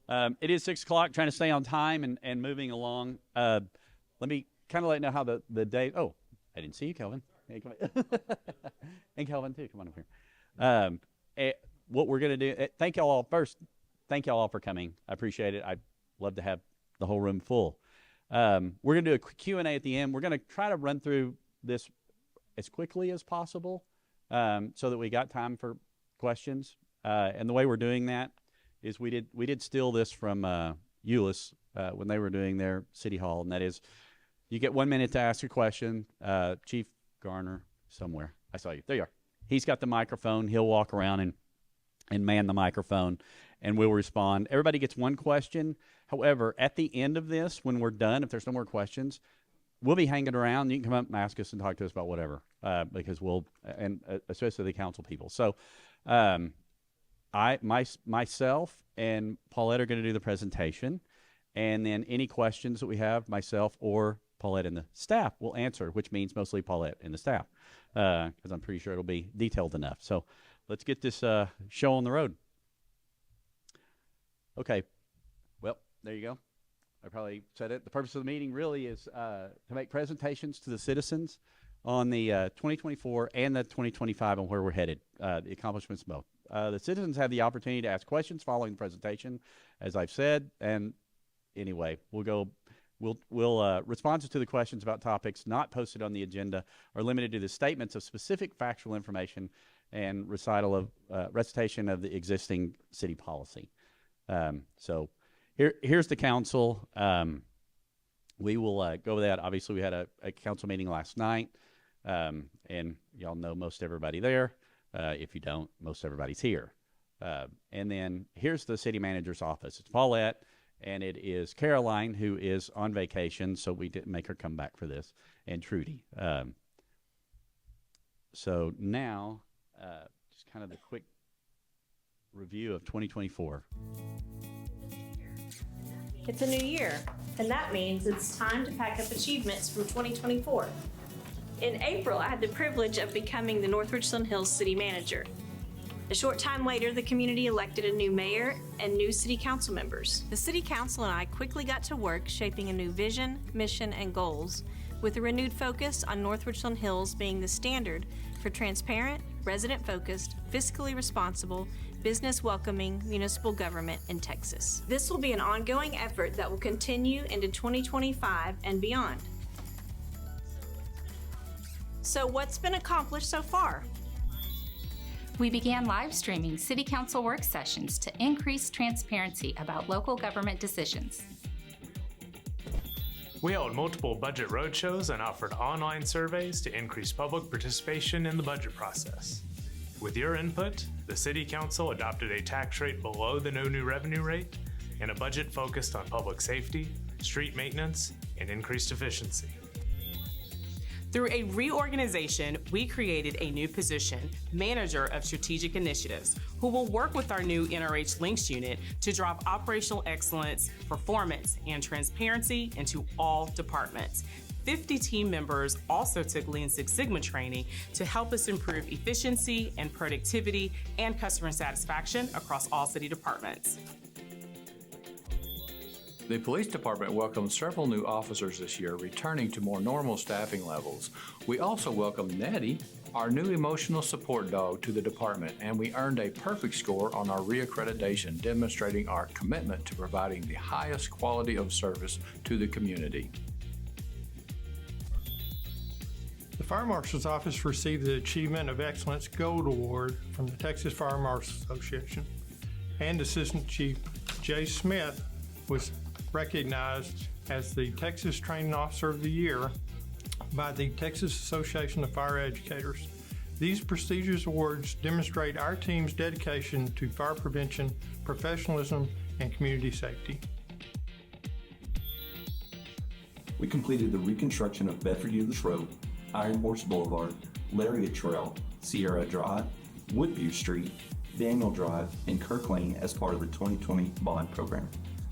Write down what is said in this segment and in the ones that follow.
It is 6 o'clock, trying to stay on time and moving along. Let me kind of let you know how the day, oh, I didn't see you, Kelvin. Hey, come on. And Kelvin, too. Come on over here. What we're going to do, thank y'all all. First, thank y'all all for coming. I appreciate it. I'd love to have the whole room full. We're going to do a Q&A at the end. We're going to try to run through this as quickly as possible so that we got time for questions. And the way we're doing that is we did steal this from Euless when they were doing their city hall, and that is you get 1 minute to ask a question. Chief Garner, somewhere. I saw you. There you are. He's got the microphone. He'll walk around and man the microphone, and we'll respond. Everybody gets one question. However, at the end of this, when we're done, if there's no more questions, we'll be hanging around. You can come up and ask us and talk to us about whatever, because we'll, and especially the council people. So myself and Paulette are going to do the presentation, and then any questions that we have, myself or Paulette and the staff will answer, which means mostly Paulette and the staff, because I'm pretty sure it'll be detailed enough. So let's get this show on the road. Okay. Well, there you go. I probably said it. The purpose of the meeting really is to make presentations to the citizens on the 2024 and the 2025 on where we're headed, the accomplishments both. The citizens have the opportunity to ask questions following the presentation, as I've said. And anyway, responses to the questions about topics not posted on the agenda are limited to the statements of specific factual information and recitation of the existing city policy. So here's the council. We will go with that. Obviously, we had a council meeting last night, and y'all know most everybody there. If you don't, most everybody's here. And then here's the city manager's office. It's Paulette, and it is Caroline, who is on vacation, so we didn't make her come back for this, and Trudy. So now, just kind of the quick review of 2024. It's a new year, and that means it's time to pack up achievements from 2024. In April, I had the privilege of becoming the North Richland Hills city manager. A short time later, the community elected a new mayor and new city council members. The city council and I quickly got to work shaping a new vision, mission, and goals, with a renewed focus on North Richland Hills being the standard for transparent, resident-focused, fiscally responsible, business-welcoming municipal government in Texas. This will be an ongoing effort that will continue into 2025 and beyond. So what's been accomplished so far? We began live streaming City Council work sessions to increase transparency about local government decisions. We held multiple budget roadshows and offered online surveys to increase public participation in the budget process. With your input, the City Council adopted a tax rate below the no new revenue rate and a budget focused on public safety, street maintenance, and increased efficiency. Through a reorganization, we created a new position, Manager of Strategic Initiatives, who will work with our new NRH Links unit to drive operational excellence, performance, and transparency into all departments. 50 team members also took Lean Six Sigma training to help us improve efficiency and productivity and customer satisfaction across all city departments. The police department welcomed several new officers this year, returning to more normal staffing levels. We also welcomed Nettie, our new emotional support dog, to the department, and we earned a perfect score on our reaccreditation, demonstrating our commitment to providing the highest quality of service to the community. The Fire Marshal's Office received the Achievement of Excellence Gold Award from the Texas Fire Marshals Association, and Assistant Chief Jay Smith was recognized as the Texas Training Officer of the Year by the Texas Association of Fire Educators. These prestigious awards demonstrate our team's dedication to fire prevention, professionalism, and community safety. We completed the reconstruction of Bedford Euless Road, Iron Horse Boulevard, Lariat Trail, Sierra Drive, Woodview Street, Daniel Drive, and Kirk Lane as part of the 2020 bond program.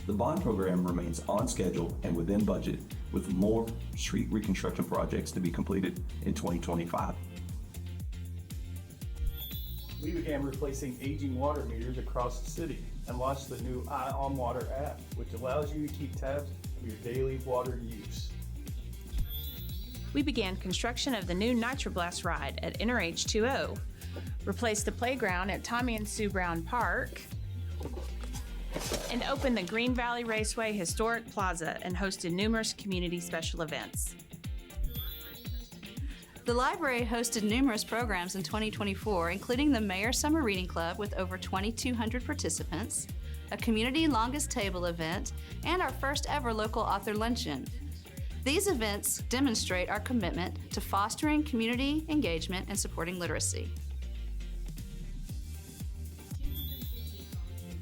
The bond program remains on schedule and within budget, with more street reconstruction projects to be completed in 2025. We began replacing aging water meters across the city. and launched the new Eye on Water app, which allows you to keep tabs of your daily water use. We began construction of the new Nitroblast ride at NRH 2.0, replaced the playground at Tommy and Sue Brown Park, and opened the Green Valley Raceway Historic Plaza and hosted numerous community special events. The library hosted numerous programs in 2024, including the Mayor Summer Reading Club with over 2,200 participants, a community longest table event, and our first ever local author luncheon. These events demonstrate our commitment to fostering community engagement and supporting literacy.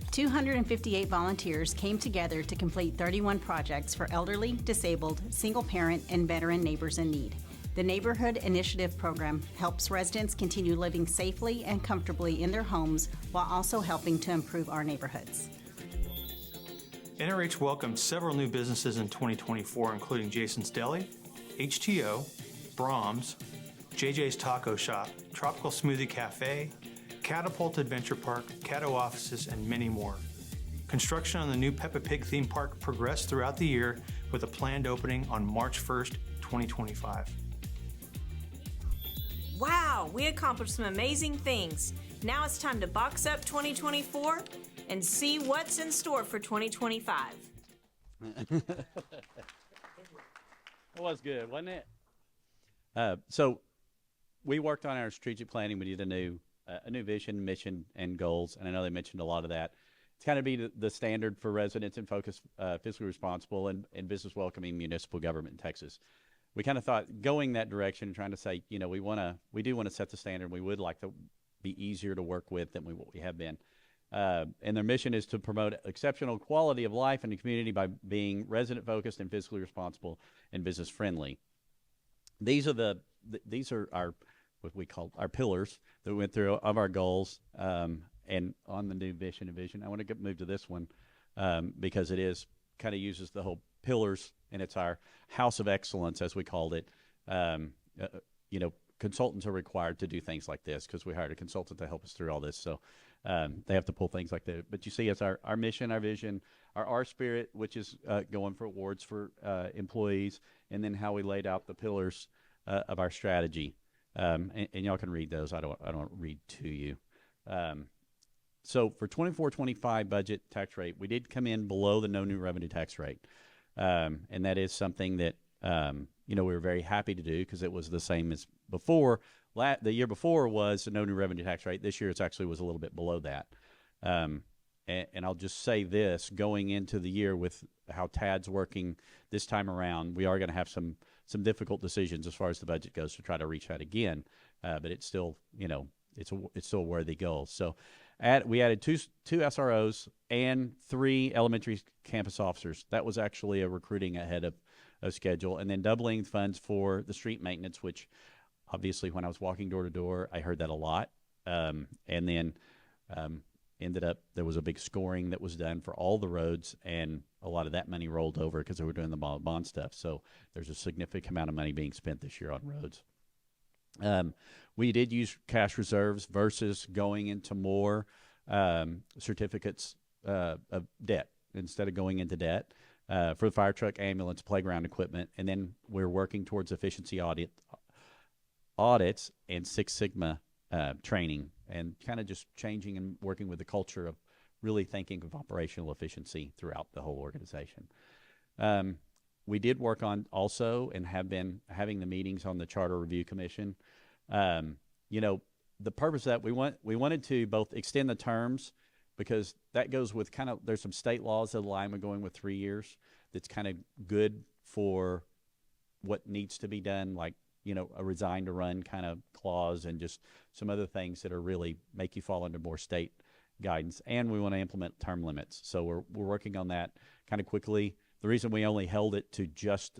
258 volunteers came together to complete 31 projects for elderly, disabled, single parent, and veteran neighbors in need. The Neighborhood Initiative Program helps residents continue living safely and comfortably in their homes while also helping to improve our neighborhoods. NRH welcomed several new businesses in 2024, including Jason's Deli, HTO, Brahms, JJ's Taco Shop, Tropical Smoothie Cafe, Catapult Adventure Park, Caddo Offices, and many more. Construction on the new Peppa Pig theme park progressed throughout the year with a planned opening on March 1st, 2025. Wow, we accomplished some amazing things. Now it's time to box up 2024 and see what's in store for 2025. It was good, wasn't it? So we worked on our strategic planning. We did a new vision, mission, and goals, and I know they mentioned a lot of that. It's kind of be the standard for residents and focus, fiscally responsible and business welcoming municipal government in Texas. We kind of thought going that direction, trying to say, we do want to set the standard. We would like to be easier to work with than what we have been. And their mission is to promote exceptional quality of life in the community by being resident focused and fiscally responsible and business friendly. These are our what we call our pillars that we went through of our goals. And on the new vision and vision, I want to move to this one because it is kind of uses the whole pillars, and it's our house of excellence, as we called it. Consultants are required to do things like this because we hired a consultant to help us through all this. So they have to pull things like that. But you see, it's our mission, our vision, our spirit, which is going for awards for employees, and then how we laid out the pillars of our strategy. And y'all can read those. I don't read to you. So for 24-25 budget tax rate, we did come in below the no new revenue tax rate. And that is something that, we were very happy to do because it was the same as before. The year before was the no new revenue tax rate. This year it actually was a little bit below that. And I'll just say this, going into the year with how TAD's working this time around, we are going to have some difficult decisions as far as the budget goes to try to reach that again. But it's still, it's still a worthy goal. So we added two SROs and 3 elementary campus officers. That was actually a recruiting ahead of schedule. And then doubling funds for the street maintenance, which obviously when I was walking door to door, I heard that a lot. And then ended up, there was a big scoring that was done for all the roads, and a lot of that money rolled over because they were doing the bond stuff. So there's a significant amount of money being spent this year on roads. We did use cash reserves versus going into more certificates of debt instead of going into debt for the fire truck, ambulance, playground equipment. And then we're working towards efficiency audits and Six Sigma training, and kind of just changing and working with the culture of really thinking of operational efficiency throughout the whole organization. We did work on also and have been having the meetings on the Charter Review Commission. The purpose of that, we wanted to both extend the terms, because that goes with kind of, there's some state laws that align with going with 3 years. That's kind of good for what needs to be done, like, a resign to run kind of clause, and just some other things that are really make you fall under more state guidance. And we want to implement term limits. So we're working on that kind of quickly. The reason we only held it to just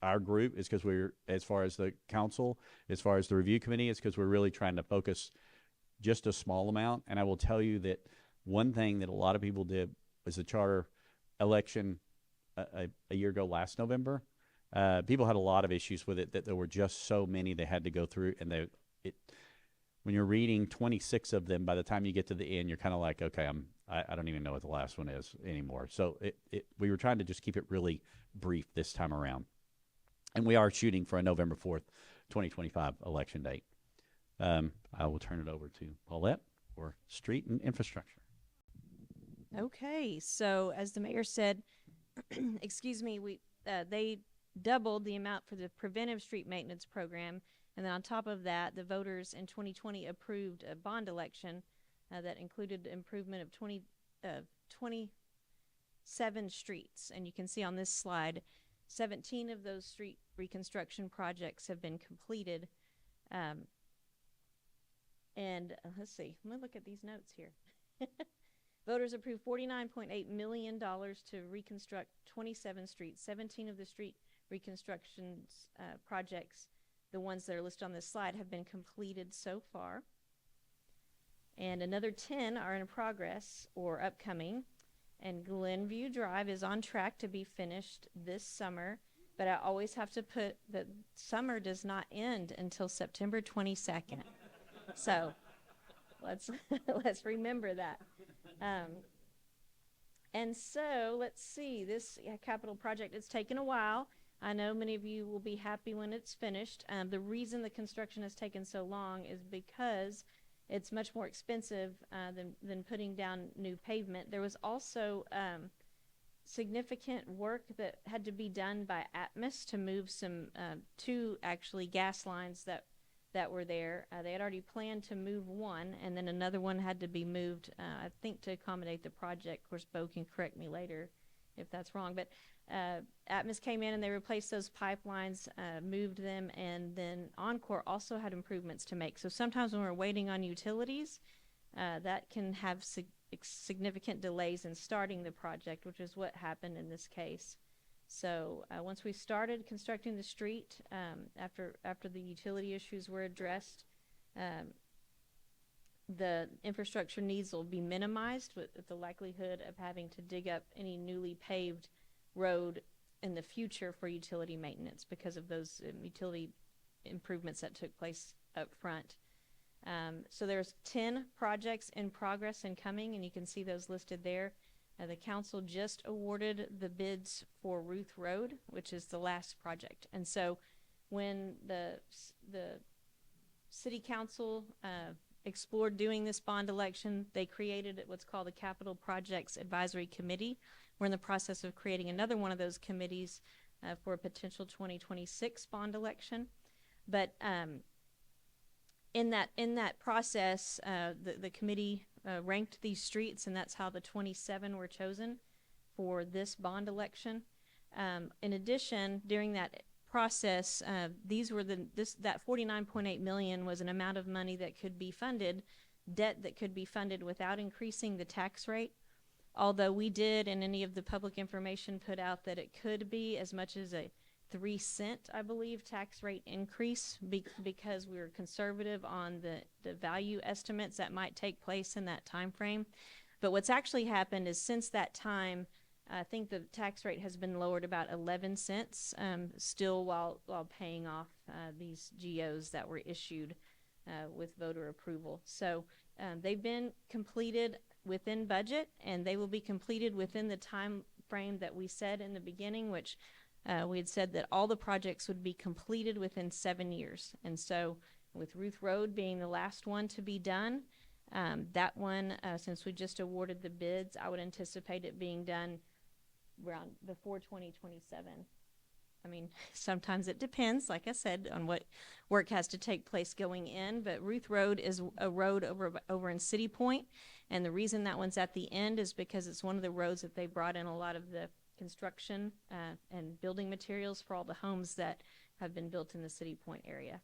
our group is because as far as the council, as far as the review committee, is because we're really trying to focus just a small amount. And I will tell you that one thing that a lot of people did was the charter election a year ago last November. People had a lot of issues with it, that there were just so many they had to go through, and when you're reading 26 of them, by the time you get to the end, you're kind of like, okay, I don't even know what the last one is anymore. So we were trying to just keep it really brief this time around. And we are shooting for a November 4th, 2025 election date. I will turn it over to Paulette for street and infrastructure. Okay, so as the mayor said, excuse me, they doubled the amount for the preventive street maintenance program, and then on top of that, the voters in 2020 approved a bond election that included improvement of 27 streets, and you can see on this slide, 17 of those street reconstruction projects have been completed. Let's see, let me look at these notes here. Voters approved $49.8 million to reconstruct 27 streets. 17 of the street reconstructions projects, the ones that are listed on this slide, have been completed so far. And another 10 are in progress or upcoming. And Glenview Drive is on track to be finished this summer. But I always have to put that summer does not end until September 22nd. So let's remember that. And so let's see, this capital project, it's taken a while. I know many of you will be happy when it's finished. The reason the construction has taken so long is because it's much more expensive than putting down new pavement. There was also significant work that had to be done by Atmos to move some two actually gas lines that were there. They had already planned to move one, and then another one had to be moved, I think, to accommodate the project. Of course, Bo can correct me later if that's wrong. But Atmos came in and they replaced those pipelines, moved them, and then Encore also had improvements to make. So sometimes when we're waiting on utilities, that can have significant delays in starting the project, which is what happened in this case. So once we started constructing the street, after the utility issues were addressed, the infrastructure needs will be minimized with the likelihood of having to dig up any newly paved road in the future for utility maintenance because of those utility improvements that took place up front. So there's 10 projects in progress and coming, and you can see those listed there. The council just awarded the bids for Ruth Road, which is the last project. And so when the city council explored doing this bond election, they created what's called the Capital Projects Advisory Committee. We're in the process of creating another one of those committees for a potential 2026 bond election. But in that process, the committee ranked these streets, and that's how the 27 were chosen for this bond election. In addition, during that process, that $49.8 million was an amount of money that could be funded, debt that could be funded without increasing the tax rate. Although we did, in any of the public information put out, that it could be as much as a 3-cent, I believe, tax rate increase because we were conservative on the value estimates that might take place in that time frame. But what's actually happened is since that time, I think the tax rate has been lowered about 11 cents, still while paying off these GOs that were issued with voter approval. So they've been completed within budget, and they will be completed within the time frame that we said in the beginning, which we had said that all the projects would be completed within 7 years. And so with Ruth Road being the last one to be done, that one, since we just awarded the bids, I would anticipate it being done around before 2027. I mean, sometimes it depends, like I said, on what work has to take place going in, but Ruth Road is a road over in City Point, and the reason that one's at the end is because it's one of the roads that they brought in a lot of the construction and building materials for all the homes that have been built in the City Point area.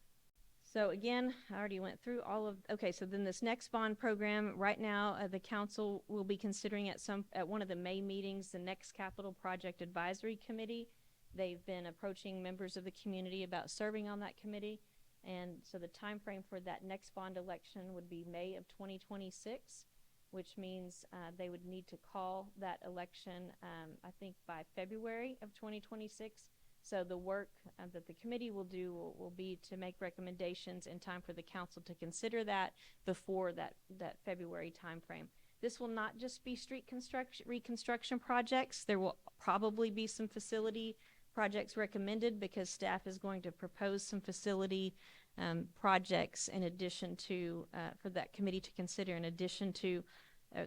So again, I already went through all of, okay, so then this next bond program, right now the council will be considering at one of the May meetings, the next Capital Project Advisory Committee. They've been approaching members of the community about serving on that committee, and so the time frame for that next bond election would be May of 2026, which means they would need to call that election, I think, by February of 2026. So the work that the committee will do will be to make recommendations in time for the council to consider that before that February time frame. This will not just be street reconstruction projects. There will probably be some facility projects recommended because staff is going to propose some facility projects in addition to, for that committee to consider, in addition to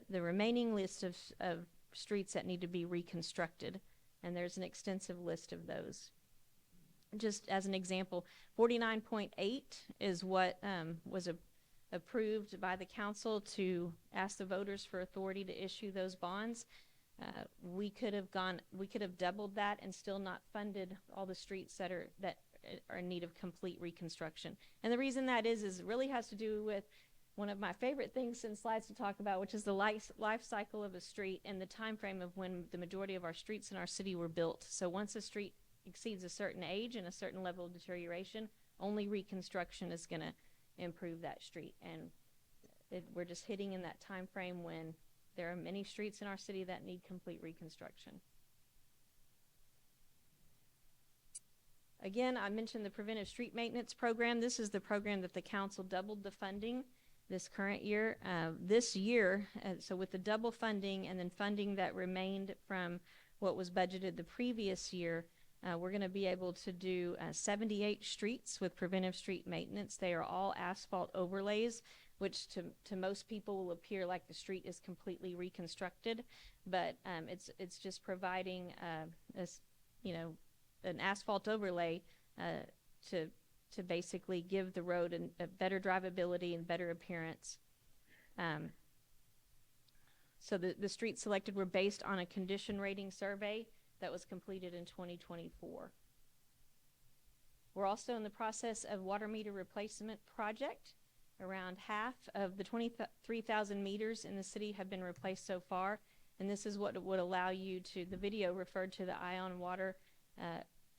the remaining list of streets that need to be reconstructed. And there's an extensive list of those. Just as an example, 49.8 is what was approved by the council to ask the voters for authority to issue those bonds. We could have doubled that and still not funded all the streets that are in need of complete reconstruction. And the reason that is it really has to do with one of my favorite things in slides to talk about, which is the life cycle of a street and the time frame of when the majority of our streets in our city were built. So once a street exceeds a certain age and a certain level of deterioration, only reconstruction is going to improve that street. And we're just hitting in that time frame when there are many streets in our city that need complete reconstruction. Again, I mentioned the preventive street maintenance program. This is the program that the council doubled the funding this current year. This year, so with the double funding and then funding that remained from what was budgeted the previous year, we're going to be able to do 78 streets with preventive street maintenance. They are all asphalt overlays, which to most people will appear like the street is completely reconstructed, but it's just providing an asphalt overlay to basically give the road a better drivability and better appearance. So the streets selected were based on a condition rating survey that was completed in 2024. We're also in the process of water meter replacement project. Around half of the 23,000 meters in the city have been replaced so far, and this is what would allow you to, the video referred to the Ion Water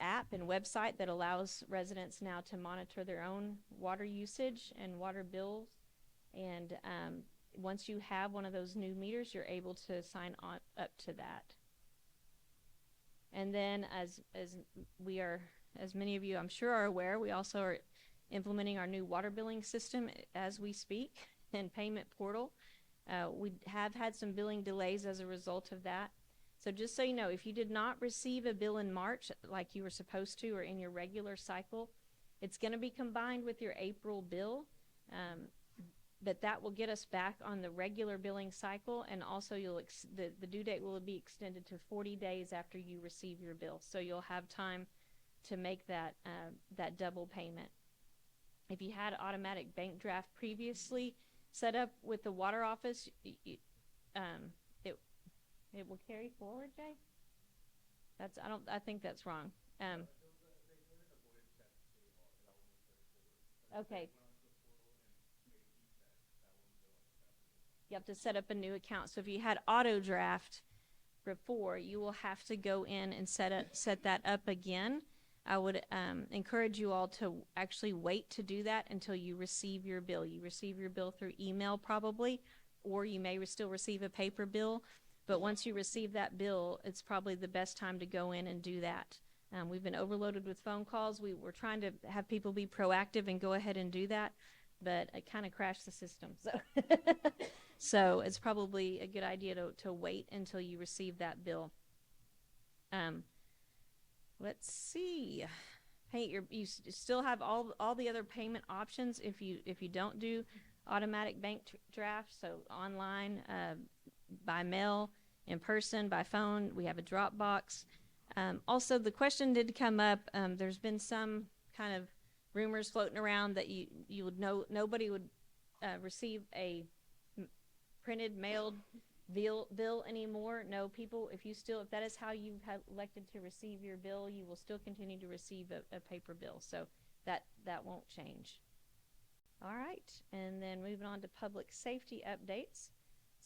app and website that allows residents now to monitor their own water usage and water bills. And once you have one of those new meters, you're able to sign on up to that. And then as many of you I'm sure are aware, we also are implementing our new water billing system as we speak and payment portal. We have had some billing delays as a result of that. So just so you know, if you did not receive a bill in March like you were supposed to or in your regular cycle, it's going to be combined with your April bill, but that will get us back on the regular billing cycle, and also the due date will be extended to 40 days after you receive your bill. So you'll have time to make that double payment. If you had automatic bank draft previously set up with the water office, it will carry forward, Jay? I think that's wrong. Okay. You have to set up a new account. So if you had auto draft before, you will have to go in and set that up again. I would encourage you all to actually wait to do that until you receive your bill. You receive your bill through email probably, or you may still receive a paper bill. But once you receive that bill, it's probably the best time to go in and do that. We've been overloaded with phone calls. We're trying to have people be proactive and go ahead and do that, but it kind of crashed the system. So it's probably a good idea to wait until you receive that bill. Let's see. Hey, you still have all the other payment options if you don't do automatic bank draft. So online, by mail, in person, by phone. We have a Dropbox. Also, the question did come up. There's been some kind of rumors floating around that you would know nobody would receive a printed mailed bill anymore. No, people, if that is how you have elected to receive your bill, you will still continue to receive a paper bill. So that won't change. All right, and then moving on to public safety updates.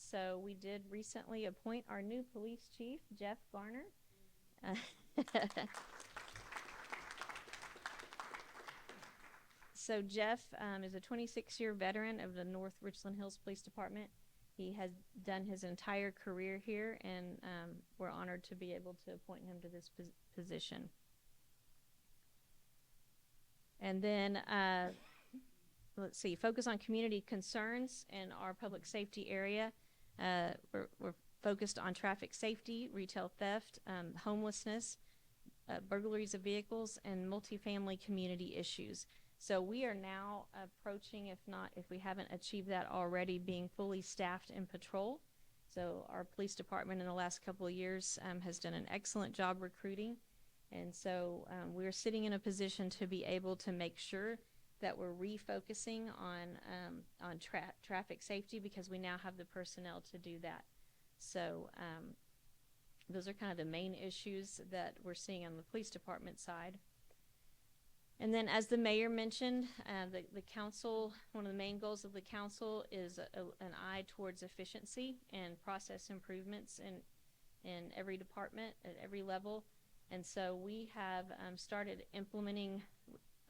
So we did recently appoint our new police chief, Jeff Garner. So Jeff is a 26-year veteran of the North Richland Hills Police Department. He has done his entire career here, and we're honored to be able to appoint him to this position. And then let's see, focus on community concerns in our public safety area. We're focused on traffic safety, retail theft, homelessness, burglaries of vehicles, and multifamily community issues. So we are now approaching, if we haven't achieved that already, being fully staffed in patrol. So our police department in the last couple of years has done an excellent job recruiting. And so we're sitting in a position to be able to make sure that we're refocusing on traffic safety, because we now have the personnel to do that. So those are kind of the main issues that we're seeing on the police department side. And then, as the mayor mentioned, the council, one of the main goals of the council is an eye towards efficiency and process improvements in every department at every level. And so we have started implementing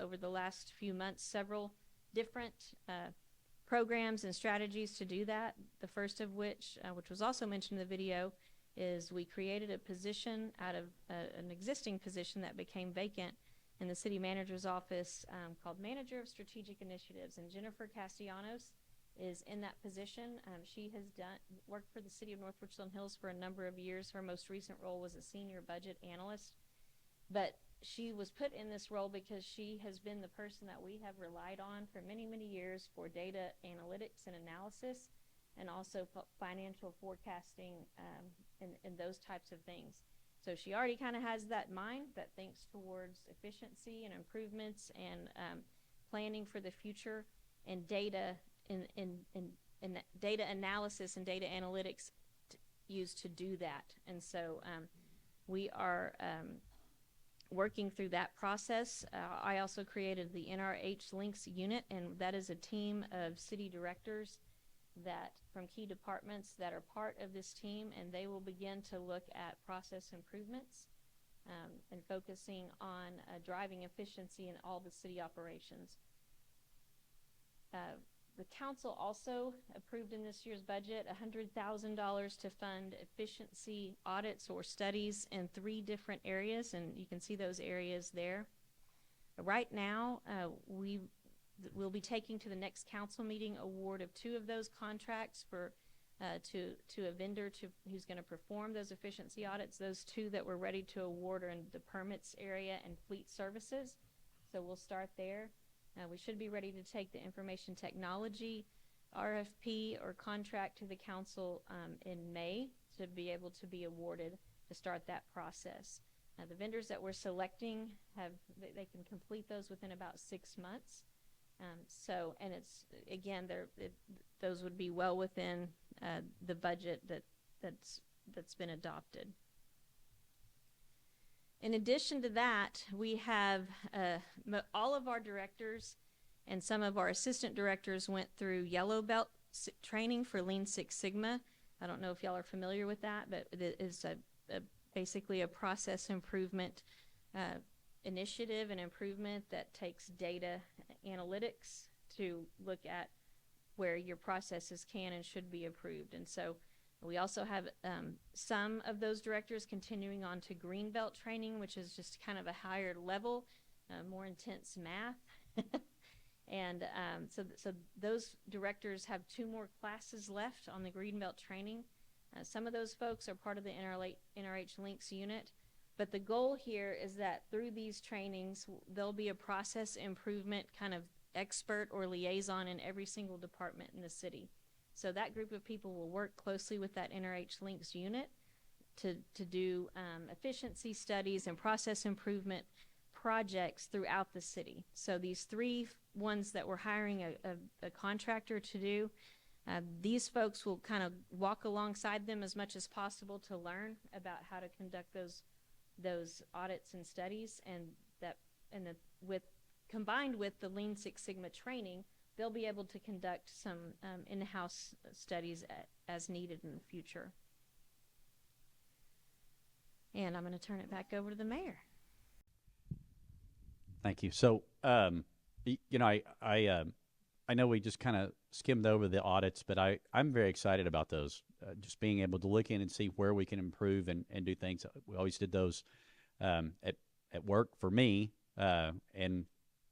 over the last few months several different programs and strategies to do that. The first of which was also mentioned in the video, is we created a position out of an existing position that became vacant in the city manager's office called Manager of Strategic Initiatives, and Jennifer Castellanos is in that position. She has worked for the city of North Richland Hills for a number of years. Her most recent role was a senior budget analyst, but she was put in this role because she has been the person that we have relied on for many, many years for data analytics and analysis, and also financial forecasting and those types of things. So she already kind of has that mind that thinks towards efficiency and improvements and planning for the future, and data and data analysis and data analytics used to do that. And so we are working through that process. I also created the NRH Links unit, and that is a team of city directors that from key departments that are part of this team, and they will begin to look at process improvements and focusing on driving efficiency in all the city operations. The council also approved in this year's budget $100,000 to fund efficiency audits or studies in 3 different areas, and you can see those areas there. Right now, we'll be taking to the next council meeting award of 2 of those contracts for to a vendor who's going to perform those efficiency audits. Those 2 that we're ready to award are in the permits area and fleet services. So we'll start there. We should be ready to take the information technology RFP or contract to the council in May to be able to be awarded to start that process. The vendors that we're selecting they can complete those within about 6 months. And it's again, those would be well within the budget that's been adopted. In addition to that, we have all of our directors and some of our assistant directors went through Yellow Belt training for Lean Six Sigma. I don't know if y'all are familiar with that, but it is basically a process improvement initiative and improvement that takes data analytics to look at where your processes can and should be improved. And so we also have some of those directors continuing on to Greenbelt training, which is just kind of a higher level, more intense math. And so those directors have 2 more classes left on the Greenbelt training. Some of those folks are part of the NRH Links unit. But the goal here is that through these trainings, there'll be a process improvement kind of expert or liaison in every single department in the city. So that group of people will work closely with that NRH Links unit to do efficiency studies and process improvement projects throughout the city. So these 3 ones that we're hiring a contractor to do, these folks will kind of walk alongside them as much as possible to learn about how to conduct those audits and studies, combined with the Lean Six Sigma training, they'll be able to conduct some in-house studies as needed in the future. And I'm going to turn it back over to the mayor. Thank you. So, you know, I know we just kind of skimmed over the audits, but I'm very excited about those. Just being able to look in and see where we can improve and do things. We always did those at work for me, and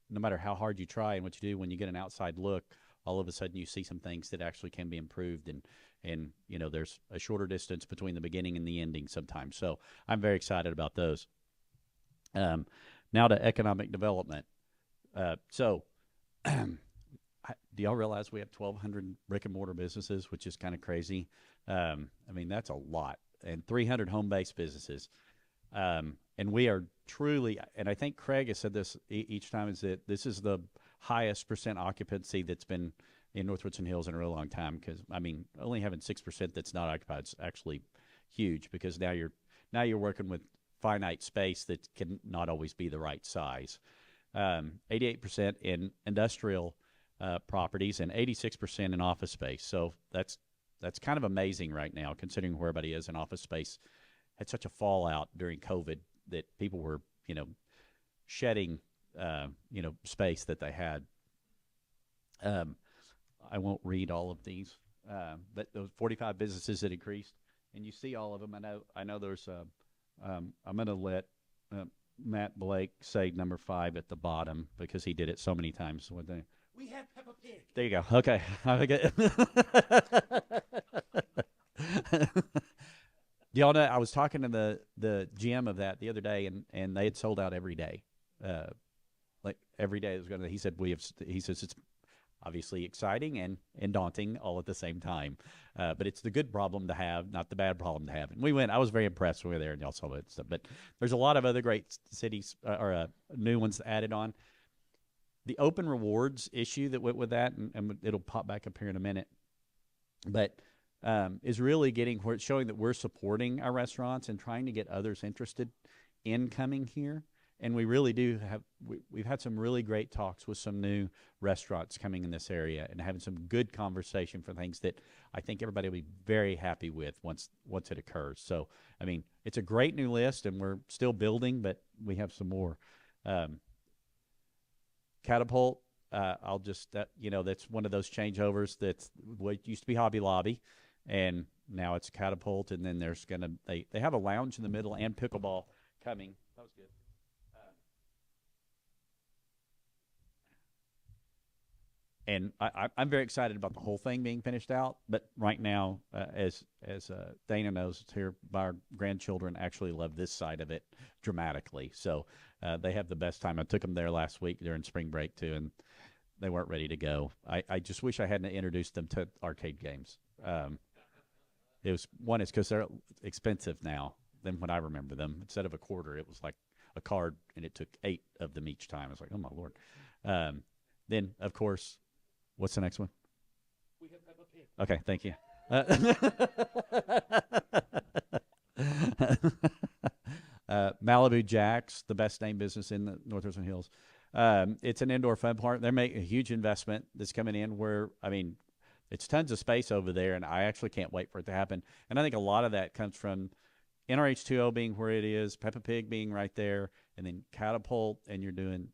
no matter how hard you try and what you do, when you get an outside look, all of a sudden you see some things that actually can be improved. and there's a shorter distance between the beginning and the ending sometimes. So I'm very excited about those. Now to economic development. So do y'all realize we have 1,200 brick and mortar businesses, which is kind of crazy? I mean, that's a lot, and 300 home-based businesses. And we are truly, and I think Craig has said this each time, is that this is the highest percent occupancy that's been in North Richland Hills in a real long time. Because I mean, only having 6% that's not occupied is actually huge, because now you're working with finite space that can not always be the right size. 88% in industrial properties and 86% in office space. So that's kind of amazing right now, considering where everybody is in office space. Had such a fallout during COVID that people were, shedding, space that they had. I won't read all of these, but those 45 businesses that increased, and you see all of them. I know there's I'm going to let Matt Blake say number 5 at the bottom, because he did it so many times. We have Peppa Pig. There you go. Okay. Y'all know, I was talking to the GM of that the other day, and they had sold out every day. Like every day it was going to. He says it's obviously exciting and daunting all at the same time, but it's the good problem to have, not the bad problem to have. And we went. I was very impressed when we were there, and y'all saw it stuff. But there's a lot of other great cities or new ones added on. The open rewards issue that went with that, and it'll pop back up here in a minute, but is really getting where it's showing that we're supporting our restaurants and trying to get others interested in coming here. And we really do have, we've had some really great talks with some new restaurants coming in this area and having some good conversation for things that I think everybody will be very happy with once it occurs. So, I mean, it's a great new list, and we're still building, but we have some more. Catapult, I'll just, that's one of those changeovers that's what used to be Hobby Lobby, and now it's Catapult, and then there's going to, they have a lounge in the middle and pickleball coming. That was good. And I'm very excited about the whole thing being finished out. But right now, as Dana knows, it's here by our grandchildren actually love this side of it dramatically. So they have the best time. I took them there last week during spring break too, and they weren't ready to go. I just wish I hadn't introduced them to arcade games. It was one is because they're expensive now than when I remember them. Instead of a quarter, it was like a card, and it took 8 of them each time. I was like, oh my Lord. Then of course. What's the next one? We have Peppa Pig. Okay, thank you. Malibu Jacks, the best named business in the North Richland Hills. It's an indoor fun park. They're making a huge investment that's coming in where, I mean, it's tons of space over there, and I actually can't wait for it to happen. And I think a lot of that comes from NRH2O being where it is, Peppa Pig being right there, and then Catapult, and you're doing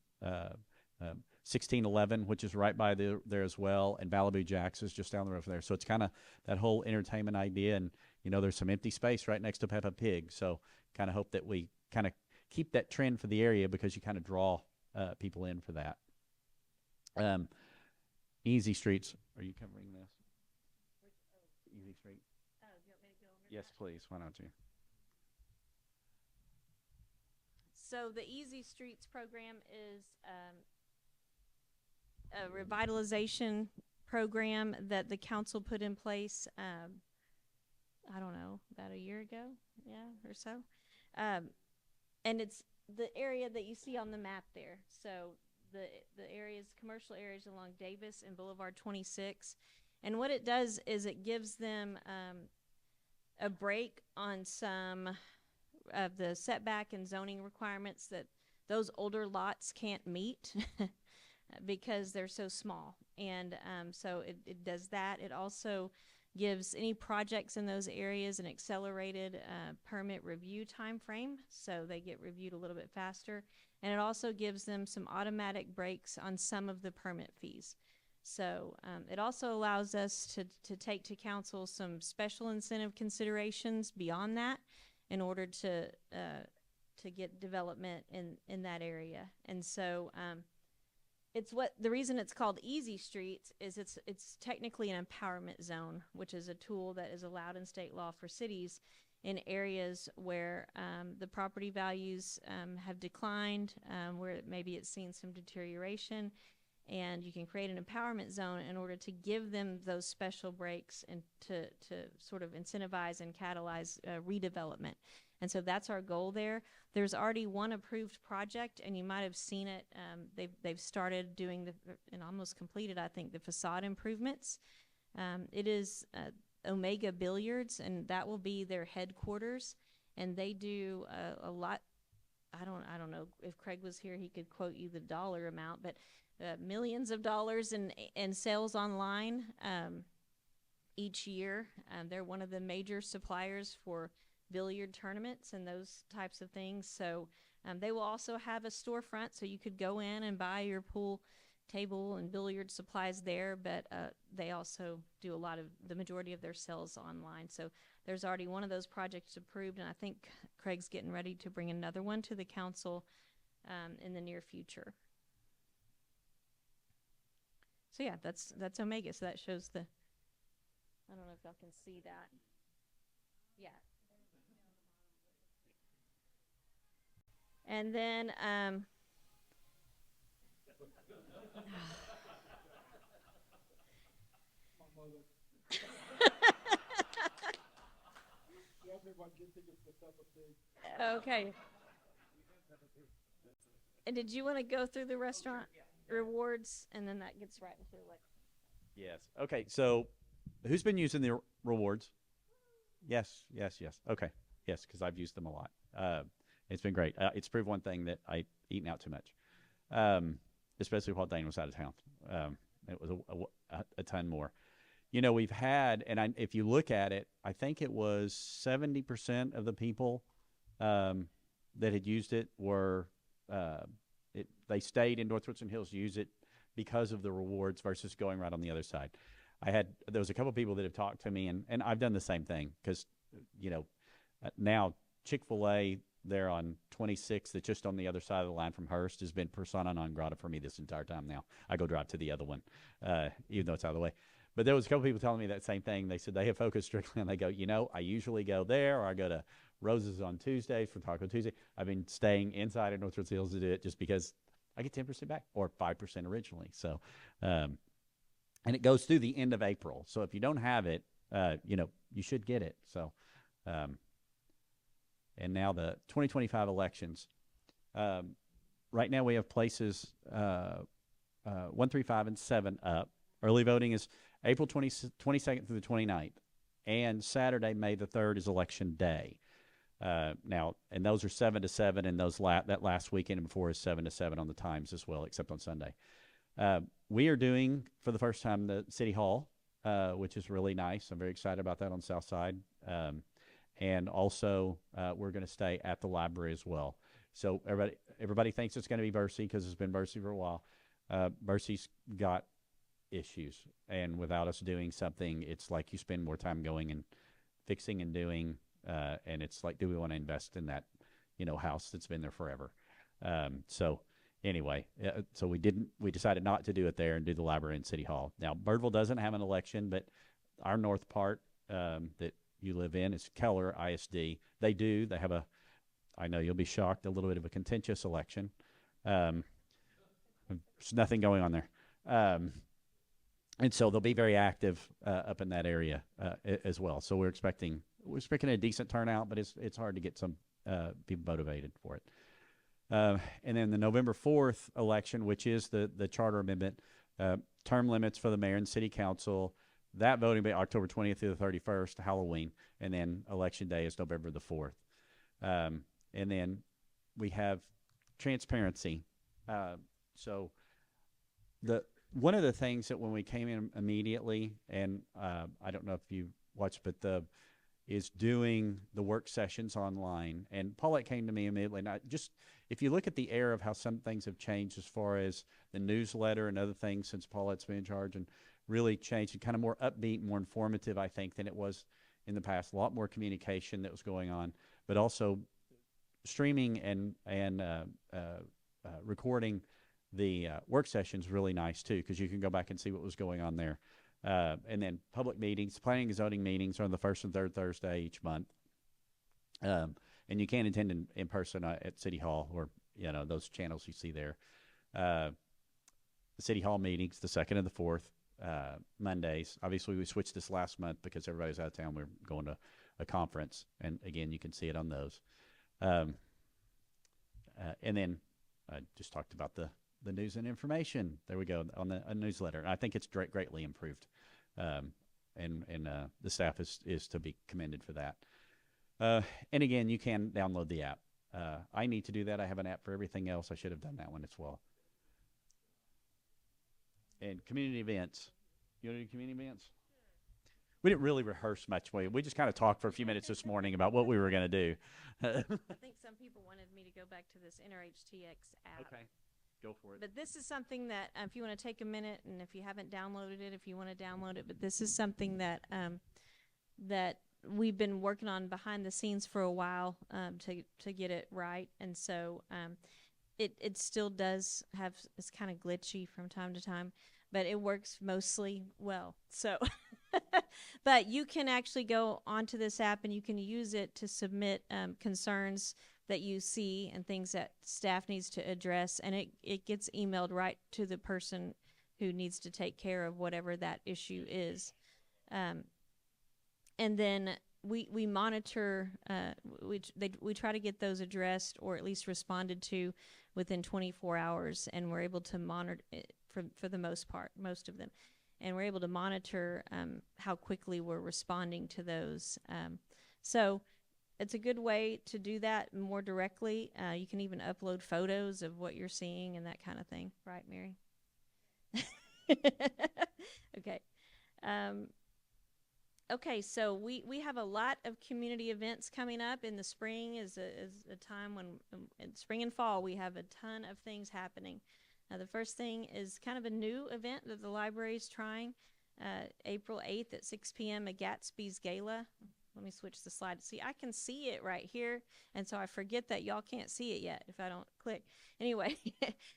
1611, which is right by there as well, and Malibu Jacks is just down the road from there. So it's kind of that whole entertainment idea, and there's some empty space right next to Peppa Pig. So kind of hope that we kind of keep that trend for the area, because you kind of draw people in for that. Easy Streets. Are you covering this? Easy Street. Oh, do you want me to go over Yes, please. Why don't you? So the Easy Streets program is a revitalization program that the council put in place, I don't know, about a year ago, or so. And it's the area that you see on the map there. So the areas, commercial areas along Davis and Boulevard 26. And what it does is it gives them a break on some of the setback and zoning requirements that those older lots can't meet. Because they're so small. And so it does that. It also gives any projects in those areas an accelerated permit review time frame, so they get reviewed a little bit faster. And it also gives them some automatic breaks on some of the permit fees. So it also allows us to take to council some special incentive considerations beyond that in order to get development in that area. And so the reason it's called Easy Streets is it's technically an empowerment zone, which is a tool that is allowed in state law for cities in areas where the property values have declined, where maybe it's seen some deterioration, and you can create an empowerment zone in order to give them those special breaks and to sort of incentivize and catalyze redevelopment. And so that's our goal there. There's already one approved project, and you might have seen it. They've started doing and almost completed, I think, the facade improvements. It is Omega Billiards, and that will be their headquarters. And they do a lot. I don't know if Craig was here, he could quote you the dollar amount, but millions of dollars in sales online each year. They're one of the major suppliers for billiard tournaments and those types of things. So they will also have a storefront, so you could go in and buy your pool table and billiard supplies there, but they also do the majority of their sales online. So there's already one of those projects approved, and I think Craig's getting ready to bring another one to the council in the near future. So yeah, that's Omega. So that shows I don't know if y'all can see that. Yeah. And then okay. And did you want to go through the restaurant rewards, and then that gets right into what? Yes. Okay. So, who's been using the rewards? Yes. Okay. Yes, because I've used them a lot. It's been great. It's proved one thing, that I eaten out too much, especially while Dane was out of town. It was a ton more. You know, we've had, and if you look at it, I think it was 70% of the people that had used it were they stayed in North Richland Hills, use it because of the rewards versus going right on the other side. There was a couple of people that have talked to me, and I've done the same thing, because, you know, now Chick-fil-A there on 26th, that's just on the other side of the line from Hearst, has been persona non grata for me this entire time now. I go drive to the other one, even though it's out of the way. But there was a couple people telling me that same thing. They said they have focused strictly, and they go, you know, I usually go there, or I go to Rose's on Tuesdays for Taco Tuesday. I've been staying inside at North Richland Hills to do it just because I get 10% back, or 5% originally. So, and it goes through the end of April. So if you don't have it, you know, you should get it. So, and now the 2025 elections. Right now we have places 1, 3, 5, and 7 up. Early voting is April 22nd through the 29th. And Saturday, May the 3rd, is election day. Now, and those are 7 to 7, and that last weekend before is 7 to 7 on the times as well, except on Sunday. We are doing, for the first time, the City Hall, which is really nice. I'm very excited about that on the South Side. And also, we're going to stay at the library as well. So everybody thinks it's going to be Bercy because it's been Bercy for a while. Bercy's got issues, and without us doing something, it's like you spend more time going and fixing and doing, and it's like, do we want to invest in that, you know, house that's been there forever? So anyway, so we decided not to do it there and do the library and City Hall. Now, Birdville doesn't have an election, but our north part that you live in is Keller ISD. They have I know you'll be shocked, a little bit of a contentious election. There's nothing going on there. And so they'll be very active up in that area as well. So we're expecting a decent turnout, but it's hard to get some people motivated for it. And then the November 4th election, which is the charter amendment, term limits for the mayor and city council. That voting will be October 20th through the 31st, Halloween, and then election day is November the 4th. And then we have transparency. So one of the things that when we came in immediately, and I don't know if you watched, but is doing the work sessions online. And Paulette came to me immediately. And if you look at the era of how some things have changed as far as the newsletter and other things since Paulette's been in charge, and really changed and kind of more upbeat, more informative, I think, than it was in the past. A lot more communication that was going on, but also streaming and recording the work session's really nice too, because you can go back and see what was going on there. And then public meetings, planning and zoning meetings are on the first and third Thursday each month. And you can attend in person at City Hall, or those channels you see there. The City Hall meetings, the second and the fourth Mondays. Obviously, we switched this last month because everybody's out of town. We're going to a conference, and again, you can see it on those. And then I just talked about the news and information. There we go, on the newsletter. I think it's greatly improved, and the staff is to be commended for that. And again, you can download the app. I need to do that. I have an app for everything else. I should have done that one as well. And community events. You want to do community events? We didn't really rehearse much. We just kind of talked for a few minutes this morning about what we were going to do. I think some people wanted me to go back to this NRHTX app. Okay, go for it. But this is something that if you want to take a minute, and if you haven't downloaded it, if you want to download it, but this is something that that we've been working on behind the scenes for a while to get it right, and so it still does have, it's kind of glitchy from time to time, but it works mostly well. So, but you can actually go onto this app and you can use it to submit concerns that you see and things that staff needs to address, and it gets emailed right to the person who needs to take care of whatever that issue is. And then we monitor, we try to get those addressed or at least responded to within 24 hours, and we're able to monitor it for the most part, most of them. And we're able to monitor how quickly we're responding to those. So it's a good way to do that more directly. You can even upload photos of what you're seeing and that kind of thing. Right, Mary? Okay. Okay, so we have a lot of community events coming up. In the spring is a time when, in spring and fall, we have a ton of things happening. The first thing is kind of a new event that the library is trying. April 8th at 6 p.m. a Gatsby's Gala. Let me switch the slide. See, I can see it right here, and so I forget that y'all can't see it yet if I don't click. Anyway,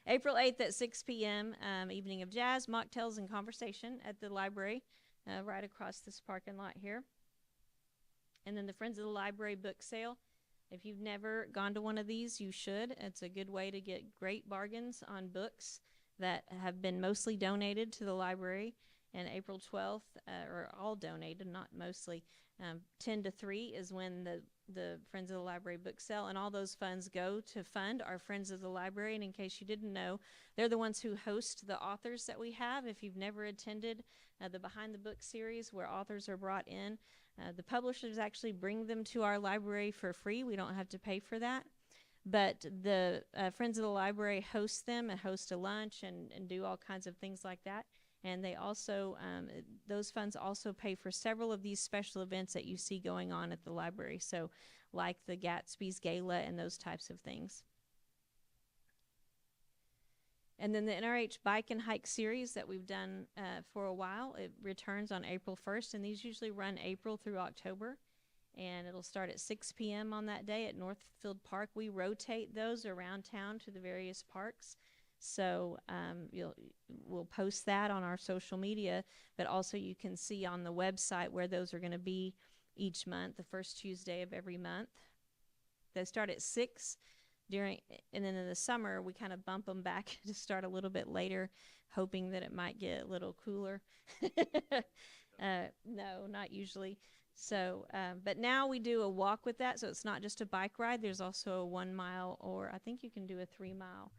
April 8th at 6 p.m. Evening of jazz, mocktails, and conversation at the library. Right across this parking lot here. And then the Friends of the Library book sale. If you've never gone to one of these, you should. It's a good way to get great bargains on books that have been mostly donated to the library. And April 12th, or all donated, not mostly, 10 to 3 is when the Friends of the Library book sale, and all those funds go to fund our Friends of the Library. And in case you didn't know, they're the ones who host the authors that we have. If you've never attended the Behind the Book series where authors are brought in, the publishers actually bring them to our library for free. We don't have to pay for that. But the Friends of the Library host them and host a lunch and do all kinds of things like that. And they also, those funds also pay for several of these special events that you see going on at the library. So like the Gatsby's Gala and those types of things. And then the NRH Bike and Hike series that we've done for a while, it returns on April 1st. And these usually run April through October. And it'll start at 6 p.m. on that day at Northfield Park. We rotate those around town to the various parks. So we'll post that on our social media, but also you can see on the website where those are going to be each month, the first Tuesday of every month. They start at 6 and then in the summer we kind of bump them back to start a little bit later, hoping that it might get a little cooler. No, not usually. So, but now we do a walk with that, so it's not just a bike ride. There's also a 1 mile, or I think you can do a 3 mile.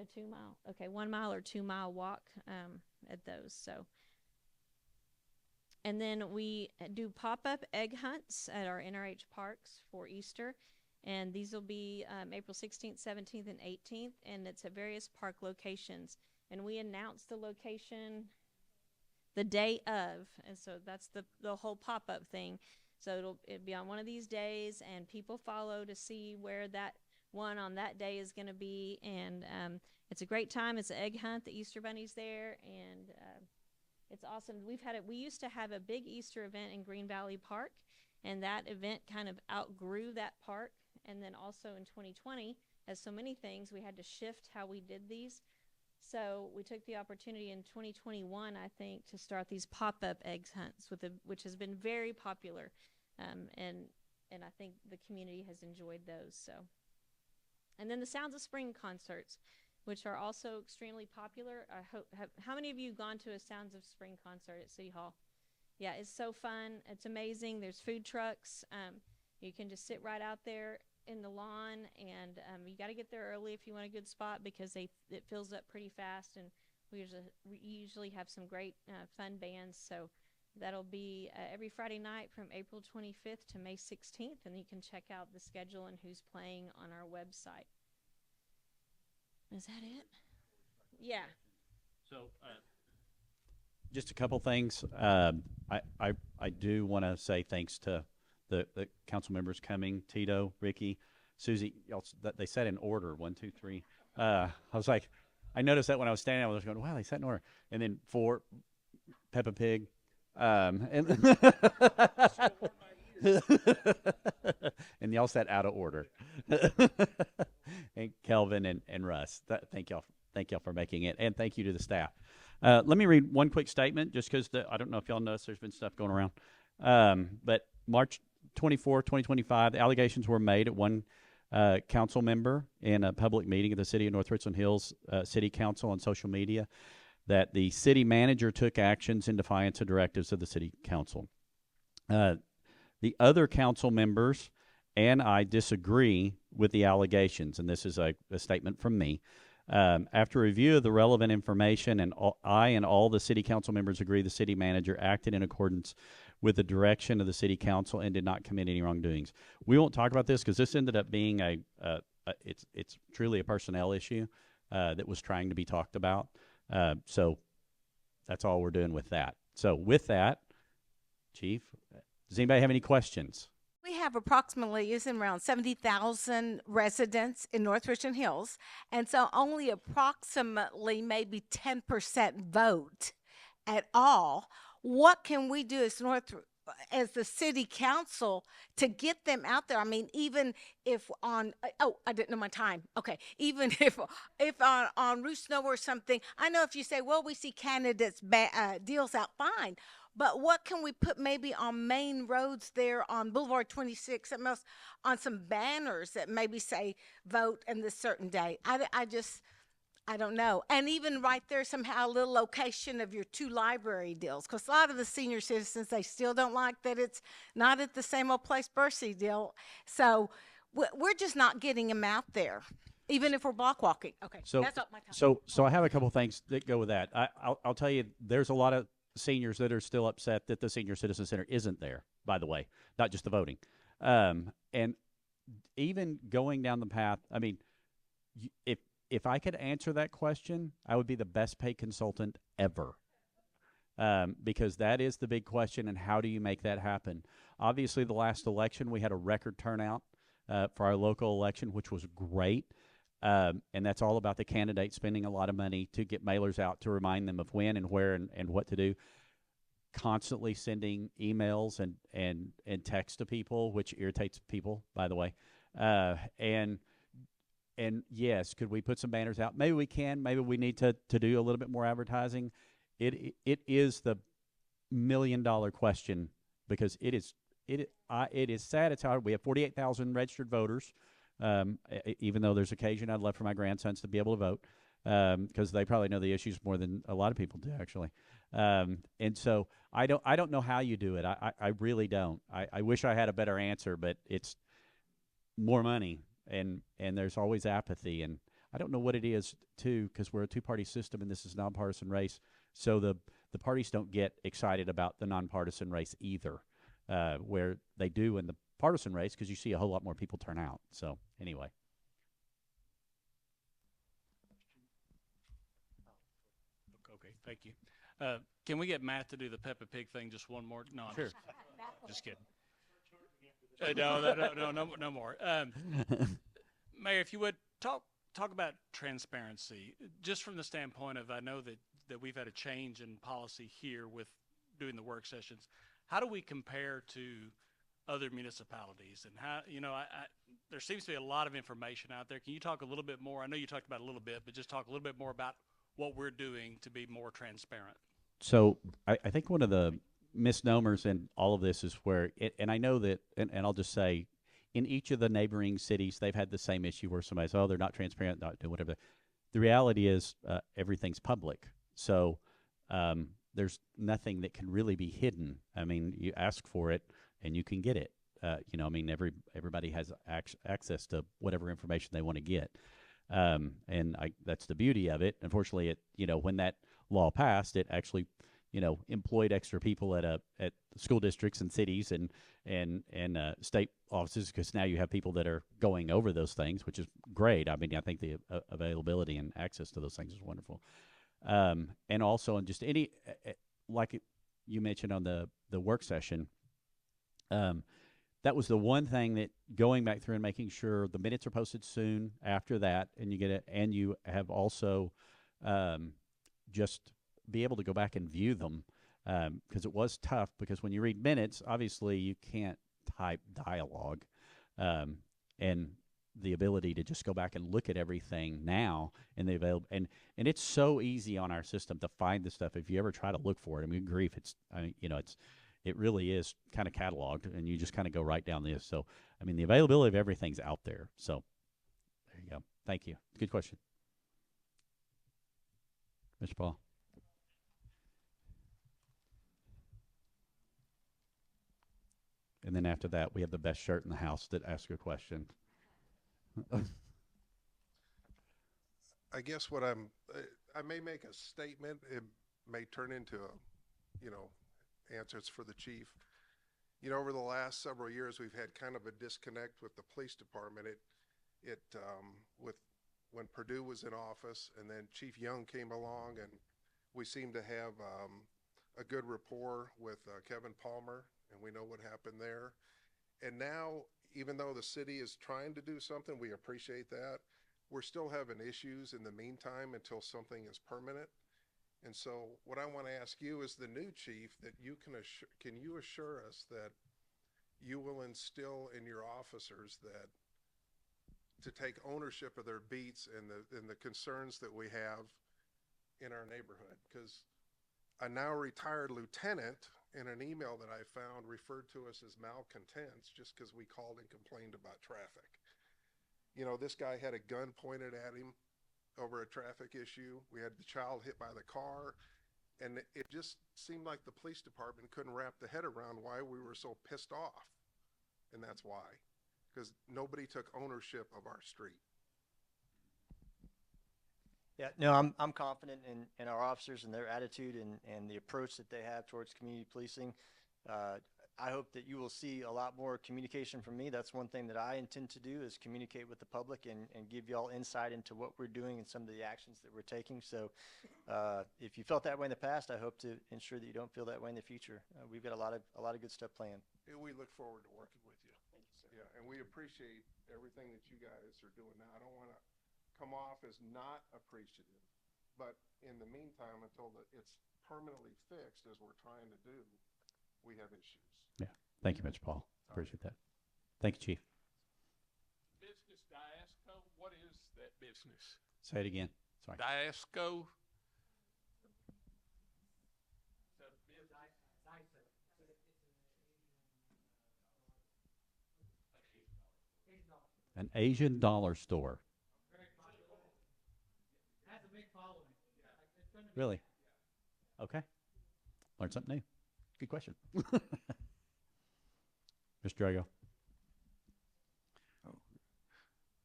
A 2 mile, okay, 1 mile or 2 mile walk at those. So, and then we do pop-up egg hunts at our NRH parks for Easter, and these will be April 16th, 17th, and 18th, and it's at various park locations. And we announce the location the day of, and so that's the whole pop-up thing. So it'll be on one of these days, and people follow to see where that one on that day is going to be, and it's a great time. It's an egg hunt. The Easter Bunny's there, and it's awesome. We used to have a big Easter event in Green Valley Park, and that event kind of outgrew that park. And then also in 2020, as so many things, we had to shift how we did these. So we took the opportunity in 2021, I think, to start these pop-up eggs hunts, which has been very popular, and I think the community has enjoyed those. So, and then the Sounds of Spring concerts, which are also extremely popular. I hope. How many of you gone to a Sounds of Spring concert at City Hall? Yeah, it's so fun. It's amazing. There's food trucks. You can just sit right out there in the lawn, and you got to get there early if you want a good spot, because it fills up pretty fast, and we usually have some great fun bands. So that'll be every Friday night from April 25th to May 16th, and you can check out the schedule and who's playing on our website. Is that it? Yeah. So just a couple things. I do want to say thanks to the council members coming, Tito, Ricky, Susie. They said in order, 1, 2, 3. I was like, I noticed that when I was standing, I was going, wow, they said in order. And then 4, Peppa Pig. And and y'all said out of order. And Kelvin and Russ. Thank y'all for making it, and thank you to the staff. Let me read one quick statement, just because I don't know if y'all noticed there's been stuff going around. But March 24, 2025, the allegations were made at one council member in a public meeting of the City of North Richland Hills City Council on social media that the city manager took actions in defiance of directives of the City Council. The other council members and I disagree with the allegations, and this is a statement from me. After review of the relevant information, and I and all the city council members agree the city manager acted in accordance with the direction of the city council and did not commit any wrongdoings. We won't talk about this because this ended up being it's truly a personnel issue that was trying to be talked about. So that's all we're doing with that. So with that, Chief, does anybody have any questions? We have approximately, around 70,000 residents in North Richland Hills, and so only approximately maybe 10% vote at all. What can we do as the city council to get them out there? I mean, even if I didn't know my time. Okay. Even if on Route Snow or something, I know if you say, well, we see candidates deals out, fine. But what can we put maybe on main roads there on Boulevard 26, something else, on some banners that maybe say vote on this certain day? I don't know. And even right there, somehow a little location of your 2 library deals. Because a lot of the senior citizens, they still don't like that it's not at the same old place Bercy deal. So we're just not getting them out there, even if we're block walking. Okay, so, that's all my time. So I have a couple things that go with that. I'll tell you, there's a lot of seniors that are still upset that the Senior Citizen Center isn't there, by the way, not just the voting. And even going down the path, I mean, if I could answer that question, I would be the best paid consultant ever. Because that is the big question, and how do you make that happen? Obviously, the last election, we had a record turnout for our local election, which was great. And that's all about the candidate spending a lot of money to get mailers out to remind them of when and where and what to do. Constantly sending emails and text to people, which irritates people, by the way. And yes, could we put some banners out? Maybe we can. Maybe we need to do a little bit more advertising. It is the $1 million question, because it is sad. It's hard. We have 48,000 registered voters. Even though there's occasion I'd love for my grandsons to be able to vote, because they probably know the issues more than a lot of people do, actually. And so I don't know how you do it. I really don't. I wish I had a better answer, but it's more money, and there's always apathy, and I don't know what it is too, because we're a 2-party system and this is a nonpartisan race. So the parties don't get excited about the nonpartisan race either, where they do in the partisan race, because you see a whole lot more people turn out. So anyway. Okay, thank you. Can we get Matt to do the Peppa Pig thing just one more? No, sure. Just kidding. No more. Mayor, if you would talk about transparency, just from the standpoint of, I know that we've had a change in policy here with doing the work sessions. How do we compare to other municipalities, and how, there seems to be a lot of information out there. Can you talk a little bit more? I know you talked about a little bit, but just talk a little bit more about what we're doing to be more transparent. So I think one of the misnomers in all of this is where, and I know that, and I'll just say, in each of the neighboring cities, they've had the same issue where somebody says, oh, they're not transparent, not doing whatever. The reality is everything's public. So there's nothing that can really be hidden. I mean, you ask for it and you can get it. You know, I mean, everybody has access to whatever information they want to get. And that's the beauty of it. Unfortunately, when that law passed, it actually, employed extra people at school districts and cities and state offices, because now you have people that are going over those things, which is great. I mean, I think the availability and access to those things is wonderful. And also, in just any, like you mentioned on the work session, that was the one thing that going back through and making sure the minutes are posted soon after that, and you get it, and you have also just be able to go back and view them, because it was tough, because when you read minutes, obviously you can't type dialogue, and the ability to just go back and look at everything now and and it's so easy on our system to find the stuff if you ever try to look for it. I mean, grief, it really is kind of cataloged, and you just kind of go right down this. So, I mean, the availability of everything's out there. So, there you go. Thank you. Good question. Mr. Paul. And then after that, we have the best shirt in the house that asks a question. I guess I may make a statement. It may turn into answers for the chief. Over the last several years, we've had kind of a disconnect with the police department. With when Perdue was in office, and then Chief Young came along, and we seemed to have a good rapport with Kevin Palmer, and we know what happened there. And now, even though the city is trying to do something, we appreciate that, we're still having issues in the meantime until something is permanent. And so what I want to ask you is, the new chief, that you can you assure us that you will instill in your officers that to take ownership of their beats and the concerns that we have in our neighborhood? Because a now retired lieutenant, in an email that I found, referred to us as malcontents just because we called and complained about traffic. This guy had a gun pointed at him over a traffic issue. We had the child hit by the car, and it just seemed like the police department couldn't wrap their head around why we were so pissed off. And that's why, because nobody took ownership of our street. Yeah, no, I'm confident in our officers and their attitude and the approach that they have towards community policing. I hope that you will see a lot more communication from me. That's one thing that I intend to do, is communicate with the public and give y'all insight into what we're doing and some of the actions that we're taking. So if you felt that way in the past, I hope to ensure that you don't feel that way in the future. We've got a lot of good stuff planned. And we look forward to working with you. Thank you, sir. Yeah, and we appreciate everything that you guys are doing now. I don't want to come off as not appreciative, but in the meantime, until it's permanently fixed, as we're trying to do, we have issues. Yeah. Thank you, Mr. Paul. Appreciate that. Thank you, Chief. Business Diasco, what is that business? Say it again. Sorry. Diasco. An Asian dollar store. Has a big following. Really? Okay. Learned something new. Good question. Mr. Drago.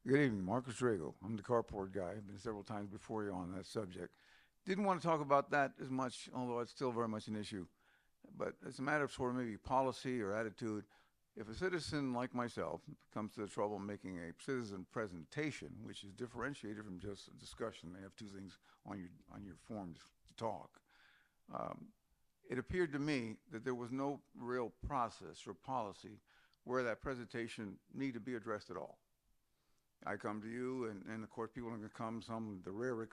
Good evening, Marcus Drago. I'm the carport guy. I've been several times before you on that subject. Didn't want to talk about that as much, although it's still very much an issue. But it's a matter of sort of maybe policy or attitude. If a citizen like myself comes to the trouble of making a citizen presentation, which is differentiated from just a discussion, they have two things on your form to talk. It appeared to me that there was no real process or policy where that presentation needed to be addressed at all. I come to you, and of course people are going to come,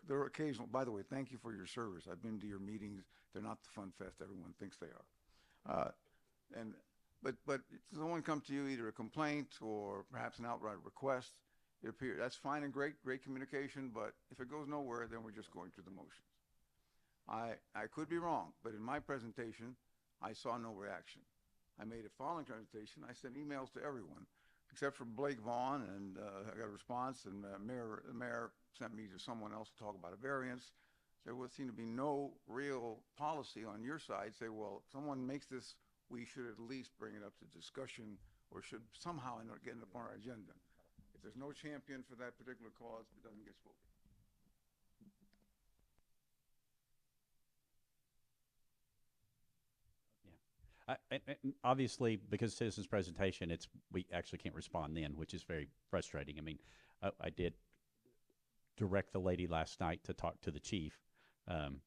they're occasional. By the way, thank you for your service. I've been to your meetings. They're not the fun fest everyone thinks they are. But someone comes to you, either a complaint or perhaps an outright request, It appears that's fine and great communication, but if it goes nowhere, then we're just going through the motions. I could be wrong, but in my presentation, I saw no reaction. I made a following presentation. I sent emails to everyone, except for Blake Vaughn, and I got a response, and the mayor sent me to someone else to talk about a variance. There would seem to be no real policy on your side. Say, well, if someone makes this, we should at least bring it up to discussion, or should somehow end up getting up on our agenda. If there's no champion for that particular cause, it doesn't get spoken. And obviously, because citizens' presentation, we actually can't respond then, which is very frustrating. I mean, I did direct the lady last night to talk to the chief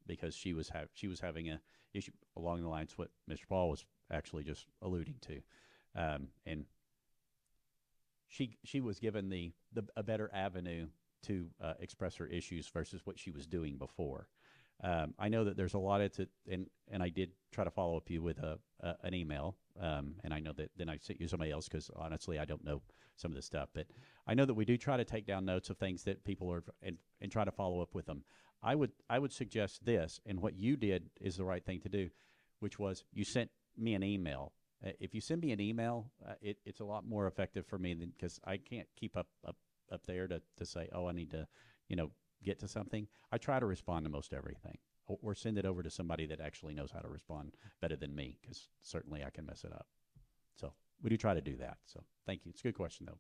because she was having a issue along the lines what Mr. Paul was actually just alluding to, and she was given a better avenue to express her issues versus what she was doing before. I know that there's a lot of and I did try to follow up you with an email, and I know that then I sent you somebody else because honestly I don't know some of this stuff, but I know that we do try to take down notes of things that people are and try to follow up with them. I would suggest this, and what you did is the right thing to do, which was you sent me an email. If you send me an email, it's a lot more effective for me than because I can't keep up there to say, oh, I need to, get to something. I try to respond to most everything, or send it over to somebody that actually knows how to respond better than me, because certainly I can mess it up. So we do try to do that. So thank you. It's a good question, though.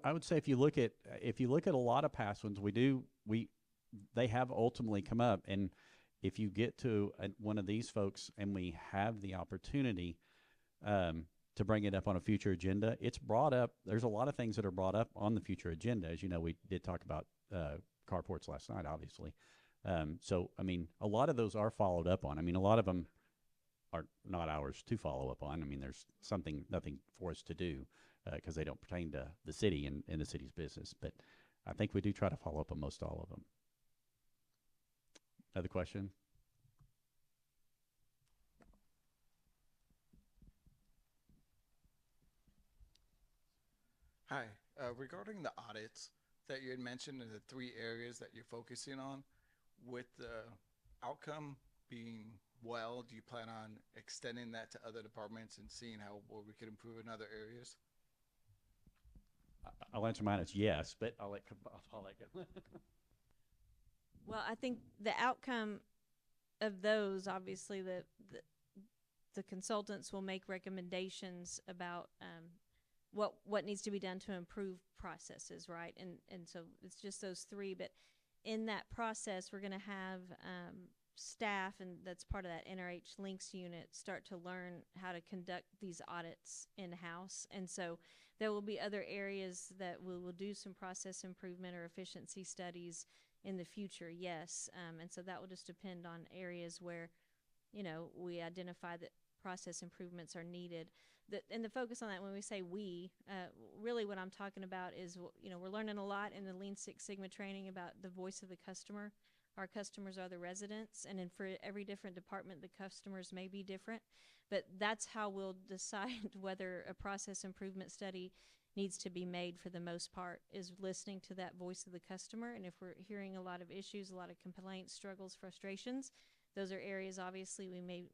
I would say if you look at a lot of past ones, they have ultimately come up, and if you get to one of these folks and we have the opportunity to bring it up on a future agenda, it's brought up. There's a lot of things that are brought up on the future agenda. As you know, we did talk about carports last night, obviously. So, I mean, a lot of those are followed up on. I mean, a lot of them are not ours to follow up on. I mean, there's nothing for us to do because they don't pertain to the city and the city's business. But I think we do try to follow up on most all of them. Another question? Hi. Regarding the audits that you had mentioned in the 3 areas that you're focusing on, with the outcome being well, do you plan on extending that to other departments and seeing how well we could improve in other areas? I'll answer mine as yes, but I'll let go. Well, I think the outcome of those, obviously, the consultants will make recommendations about what needs to be done to improve processes, right? And so it's just those 3. But in that process, we're going to have staff, and that's part of that NRH Links unit, start to learn how to conduct these audits in-house. And so there will be other areas that we will do some process improvement or efficiency studies in the future, yes. And so that will just depend on areas where, we identify that process improvements are needed. And the focus on that, when we say really what I'm talking about is, we're learning a lot in the Lean Six Sigma training about the voice of the customer. Our customers are the residents, and then for every different department, the customers may be different. But that's how we'll decide whether a process improvement study needs to be made for the most part, is listening to that voice of the customer. And if we're hearing a lot of issues, a lot of complaints, struggles, frustrations, those are areas obviously we may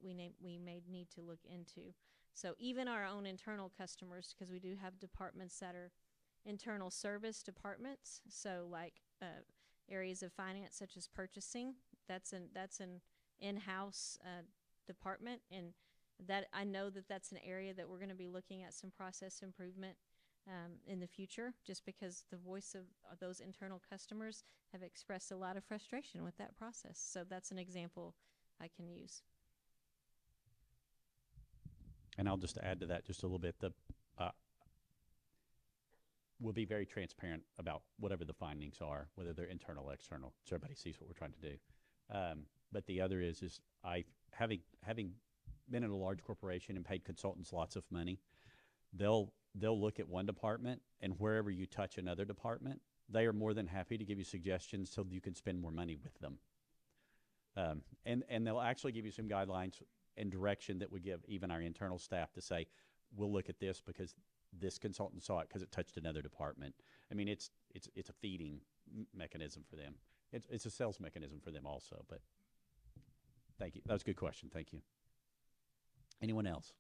need to look into. So even our own internal customers, because we do have departments that are internal service departments, so like areas of finance such as purchasing, that's an in-house department, and that I know that's an area that we're going to be looking at some process improvement in the future, just because the voice of those internal customers have expressed a lot of frustration with that process. So that's an example I can use. And I'll just add to that just a little bit. We'll be very transparent about whatever the findings are, whether they're internal or external, so everybody sees what we're trying to do. But the other is having been in a large corporation and paid consultants lots of money, they'll look at one department, and wherever you touch another department, they are more than happy to give you suggestions so you can spend more money with them. And they'll actually give you some guidelines and direction that we give even our internal staff to say, we'll look at this because this consultant saw it because it touched another department. I mean, it's a feeding mechanism for them. It's a sales mechanism for them also. But thank you. That was a good question. Thank you. Anyone else?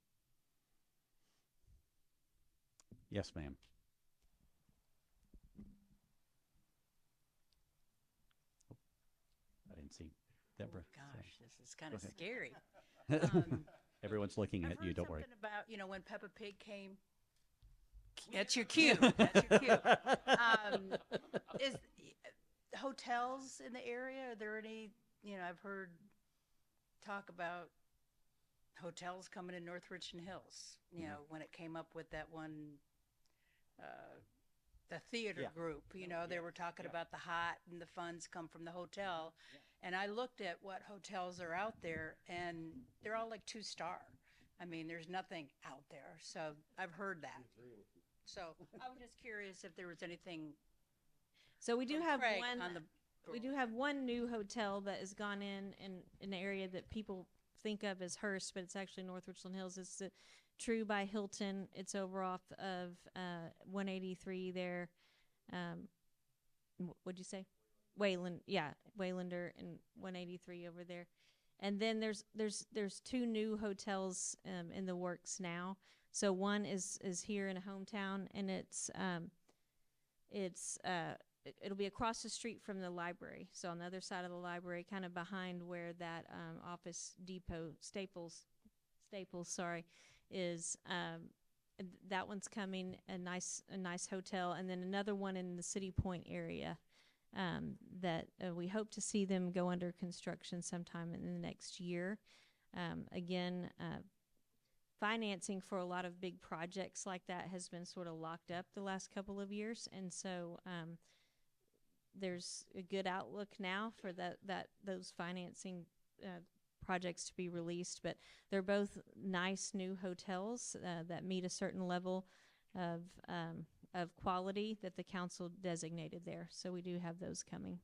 Yes, ma'am. I didn't see Deborah. Gosh, this is kind of ahead. scary. Everyone's looking I've at you. heard Don't worry. something about, when Peppa Pig came. That's your cue. That's your cue. Is hotels in the area? Are there any? I've heard talk about hotels coming in North Richland Hills. When it came up with that one, the theater group. They were talking about the hot and the funds come from the hotel. And I looked at what hotels are out there, and they're all like 2-star. I mean, there's nothing out there. So I've heard that. So I was just curious if there was anything. So we do from have Craig one. on the. We do have one new hotel that has gone in an area that people think of as Hearst, but it's actually North Richland Hills. It's the True by Hilton. It's over off of 183 there. What'd you say? Wayland, yeah, Waylander and 183 over there. And then there's two new hotels in the works now. So one is here in a hometown, and it'll be across the street from the library. So on the other side of the library, kind of behind where that Office Depot Staples, is. That one's coming, a nice hotel, and then another one in the City Point area that we hope to see them go under construction sometime in the next year. Again, financing for a lot of big projects like that has been sort of locked up the last couple of years, and so there's a good outlook now for those financing projects to be released. But they're both nice new hotels that meet a certain level of quality that the council designated there. So we do have those coming.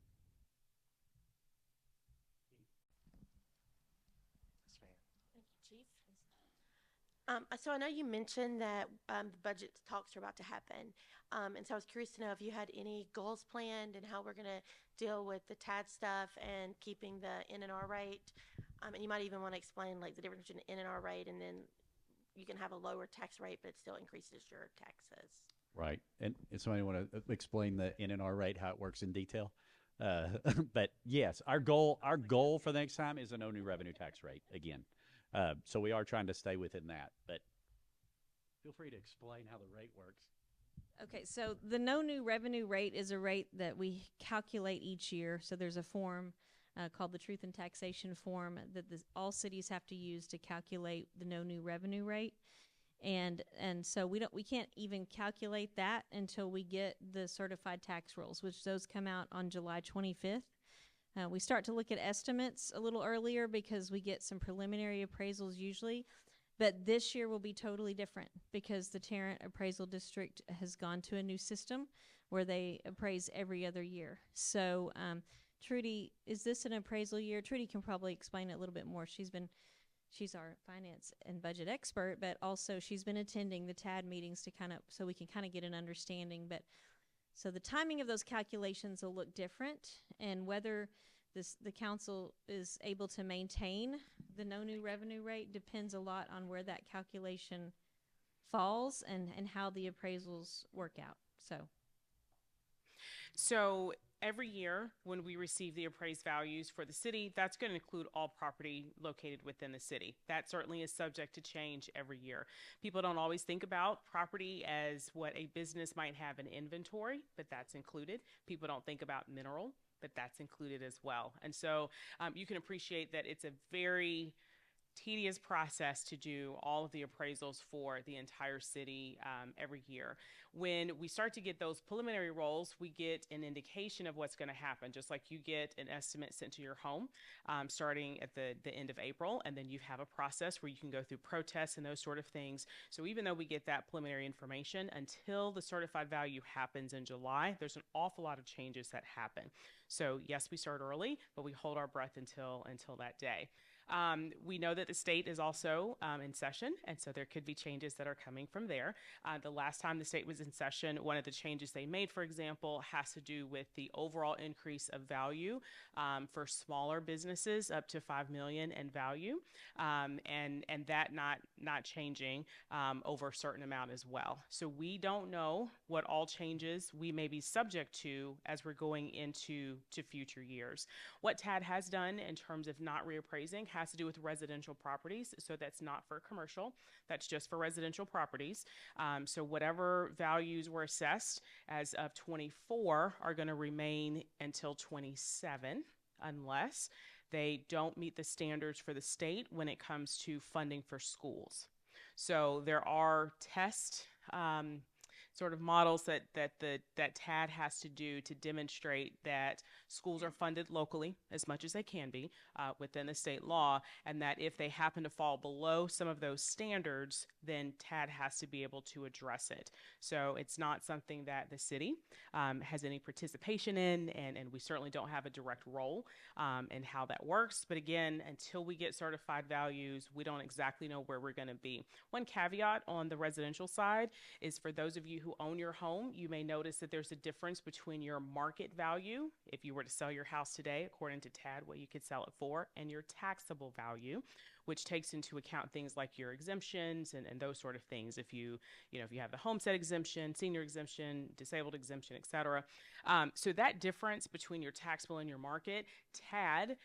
Thank you, Chief. So I know you mentioned that the budget talks are about to happen. And so I was curious to know if you had any goals planned and how we're going to deal with the TAD stuff and keeping the N&R rate. And you might even want to explain like the difference between the N&R rate, and then you can have a lower tax rate, but it still increases your taxes. Right. And somebody want to explain the N&R rate, how it works in detail? But yes, our goal for the next time is a no new revenue tax rate again. So we are trying to stay within that, but feel free to explain how the rate works. Okay, so the no new revenue rate is a rate that we calculate each year. So there's a form called the Truth in Taxation form that all cities have to use to calculate the no new revenue rate. And so we can't even calculate that until we get the certified tax rolls, which those come out on July 25th. We start to look at estimates a little earlier because we get some preliminary appraisals usually. But this year will be totally different because the Tarrant Appraisal District has gone to a new system where they appraise every other year. So Trudy, is this an appraisal year? Trudy can probably explain it a little bit more. She's our finance and budget expert, but also she's been attending the TAD meetings so we can kind of get an understanding. But so the timing of those calculations will look different, and whether the council is able to maintain the no new revenue rate depends a lot on where that calculation falls and how the appraisals work out. So every year when we receive the appraised values for the city, that's going to include all property located within the city. That certainly is subject to change every year. People don't always think about property as what a business might have in inventory, but that's included. People don't think about mineral, but that's included as well. And so you can appreciate that it's a very tedious process to do all of the appraisals for the entire city every year. When we start to get those preliminary rolls, we get an indication of what's going to happen, just like you get an estimate sent to your home starting at the end of April, and then you have a process where you can go through protests and those sort of things. So even though we get that preliminary information, until the certified value happens in July, there's an awful lot of changes that happen. So yes, we start early, but we hold our breath until that day. We know that the state is also in session, and so there could be changes that are coming from there. The last time the state was in session, one of the changes they made, for example, has to do with the overall increase of value for smaller businesses up to $5 million in value, and that not changing over a certain amount as well. So we don't know what all changes we may be subject to as we're going into future years. What TAD has done in terms of not reappraising has to do with residential properties, so that's not for commercial, that's just for residential properties. So whatever values were assessed as of 24 are going to remain until 27 unless they don't meet the standards for the state when it comes to funding for schools. So there are test sort of models that TAD has to do to demonstrate that schools are funded locally as much as they can be within the state law, and that if they happen to fall below some of those standards, then TAD has to be able to address it. So it's not something that the city has any participation in, and we certainly don't have a direct role in how that works. But again, until we get certified values, we don't exactly know where we're going to be. One caveat on the residential side is for those of you who own your home, you may notice that there's a difference between your market value, if you were to sell your house today, according to TAD, what you could sell it for, and your taxable value, which takes into account things like your exemptions and those sort of things. If you have the homestead exemption, senior exemption, disabled exemption, et cetera. So that difference between your taxable and your market, TAD,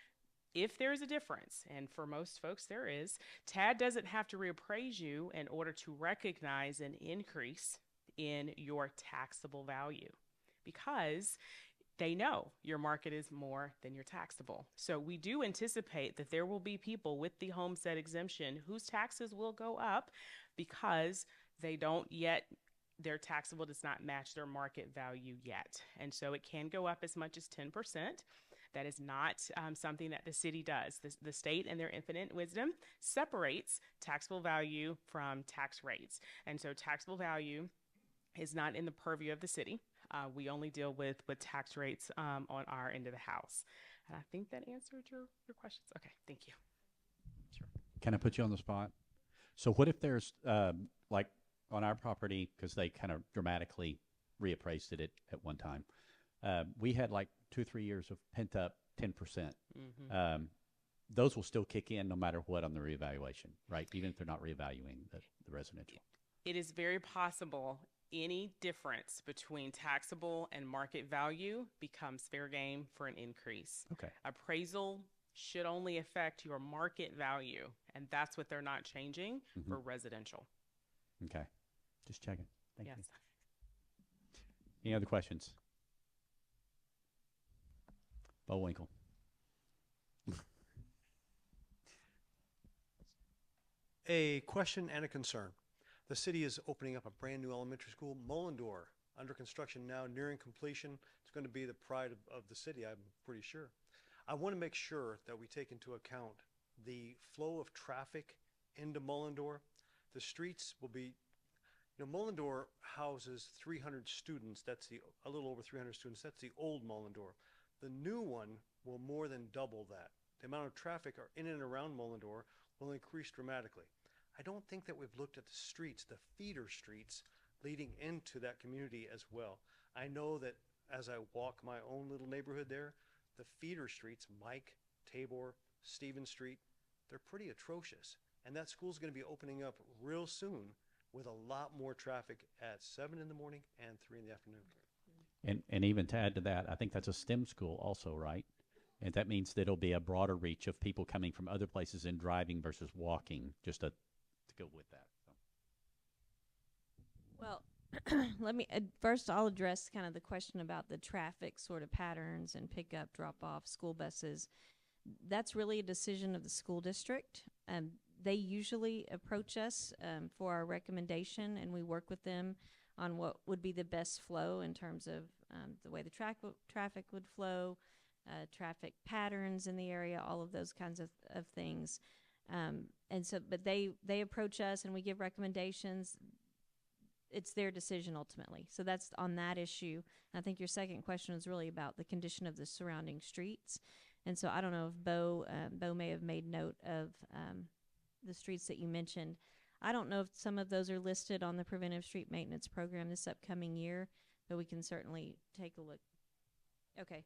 if there's a difference, and for most folks there is, TAD doesn't have to reappraise you in order to recognize an increase in your taxable value, because they know your market is more than your taxable. So we do anticipate that there will be people with the homestead exemption whose taxes will go up because they don't yet, their taxable does not match their market value yet. And so it can go up as much as 10%. That is not something that the city does. The state, in their infinite wisdom, separates taxable value from tax rates. And so taxable value is not in the purview of the city. We only deal with tax rates on our end of the house. And I think that answered your questions. Okay, thank you. Sure. Can I put you on the spot? So what if there's, like on our property, because they kind of dramatically reappraised it at one time, we had like 2 or 3 years of pent up 10%. Mm-hmm. Those will still kick in no matter what on the reevaluation, right? Even if they're not reevaluating the residential. It is very possible any difference between taxable and market value becomes fair game for an increase. Okay. Appraisal should only affect your market value, and that's what they're not changing for residential. Okay. Just checking. Thank you. Yes. Any other questions? Bullwinkle. A question and a concern. The city is opening up a brand new elementary school, Mullendore, under construction now, nearing completion. It's going to be the pride of the city, I'm pretty sure. I want to make sure that we take into account the flow of traffic into Mullendore. The streets will be, Mullendore houses 300 students. That's a little over 300 students. That's the old Mullendore. The new one will more than double that. The amount of traffic in and around Mullendore will increase dramatically. I don't think that we've looked at the streets, the feeder streets leading into that community as well. I know that as I walk my own little neighborhood there, the feeder streets, Mike, Tabor, Stevens Street, they're pretty atrocious. And that school's going to be opening up real soon with a lot more traffic at 7 in the morning and 3 in the afternoon. And even to add to that, I think that's a STEM school also, right? And that means that it'll be a broader reach of people coming from other places and driving versus walking, just to go with that. So. Well, first I'll address kind of the question about the traffic sort of patterns and pick up, drop off, school buses. that's really a decision of the school district. They usually approach us for our recommendation, and we work with them on what would be the best flow in terms of the way the traffic would flow, traffic patterns in the area, all of those kinds of things. And so, but they approach us and we give recommendations. It's their decision ultimately. So that's on that issue. I think your second question was really about the condition of the surrounding streets. And so I don't know if Bo may have made note of the streets that you mentioned. I don't know if some of those are listed on the preventive street maintenance program this upcoming year, but we can certainly take a look. Okay.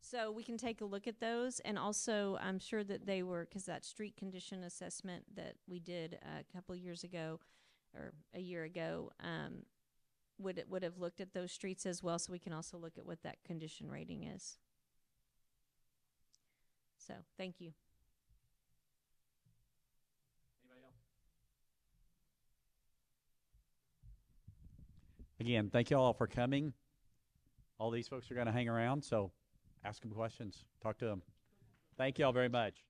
So we can take a look at those, and also I'm sure that they were, because that street condition assessment that we did a couple years ago, or a year ago, would have looked at those streets as well, so we can also look at what that condition rating is. So, thank you. Anybody else? Again, thank you all for coming. All these folks are going to hang around, so ask them questions, talk to them. Thank you all very much.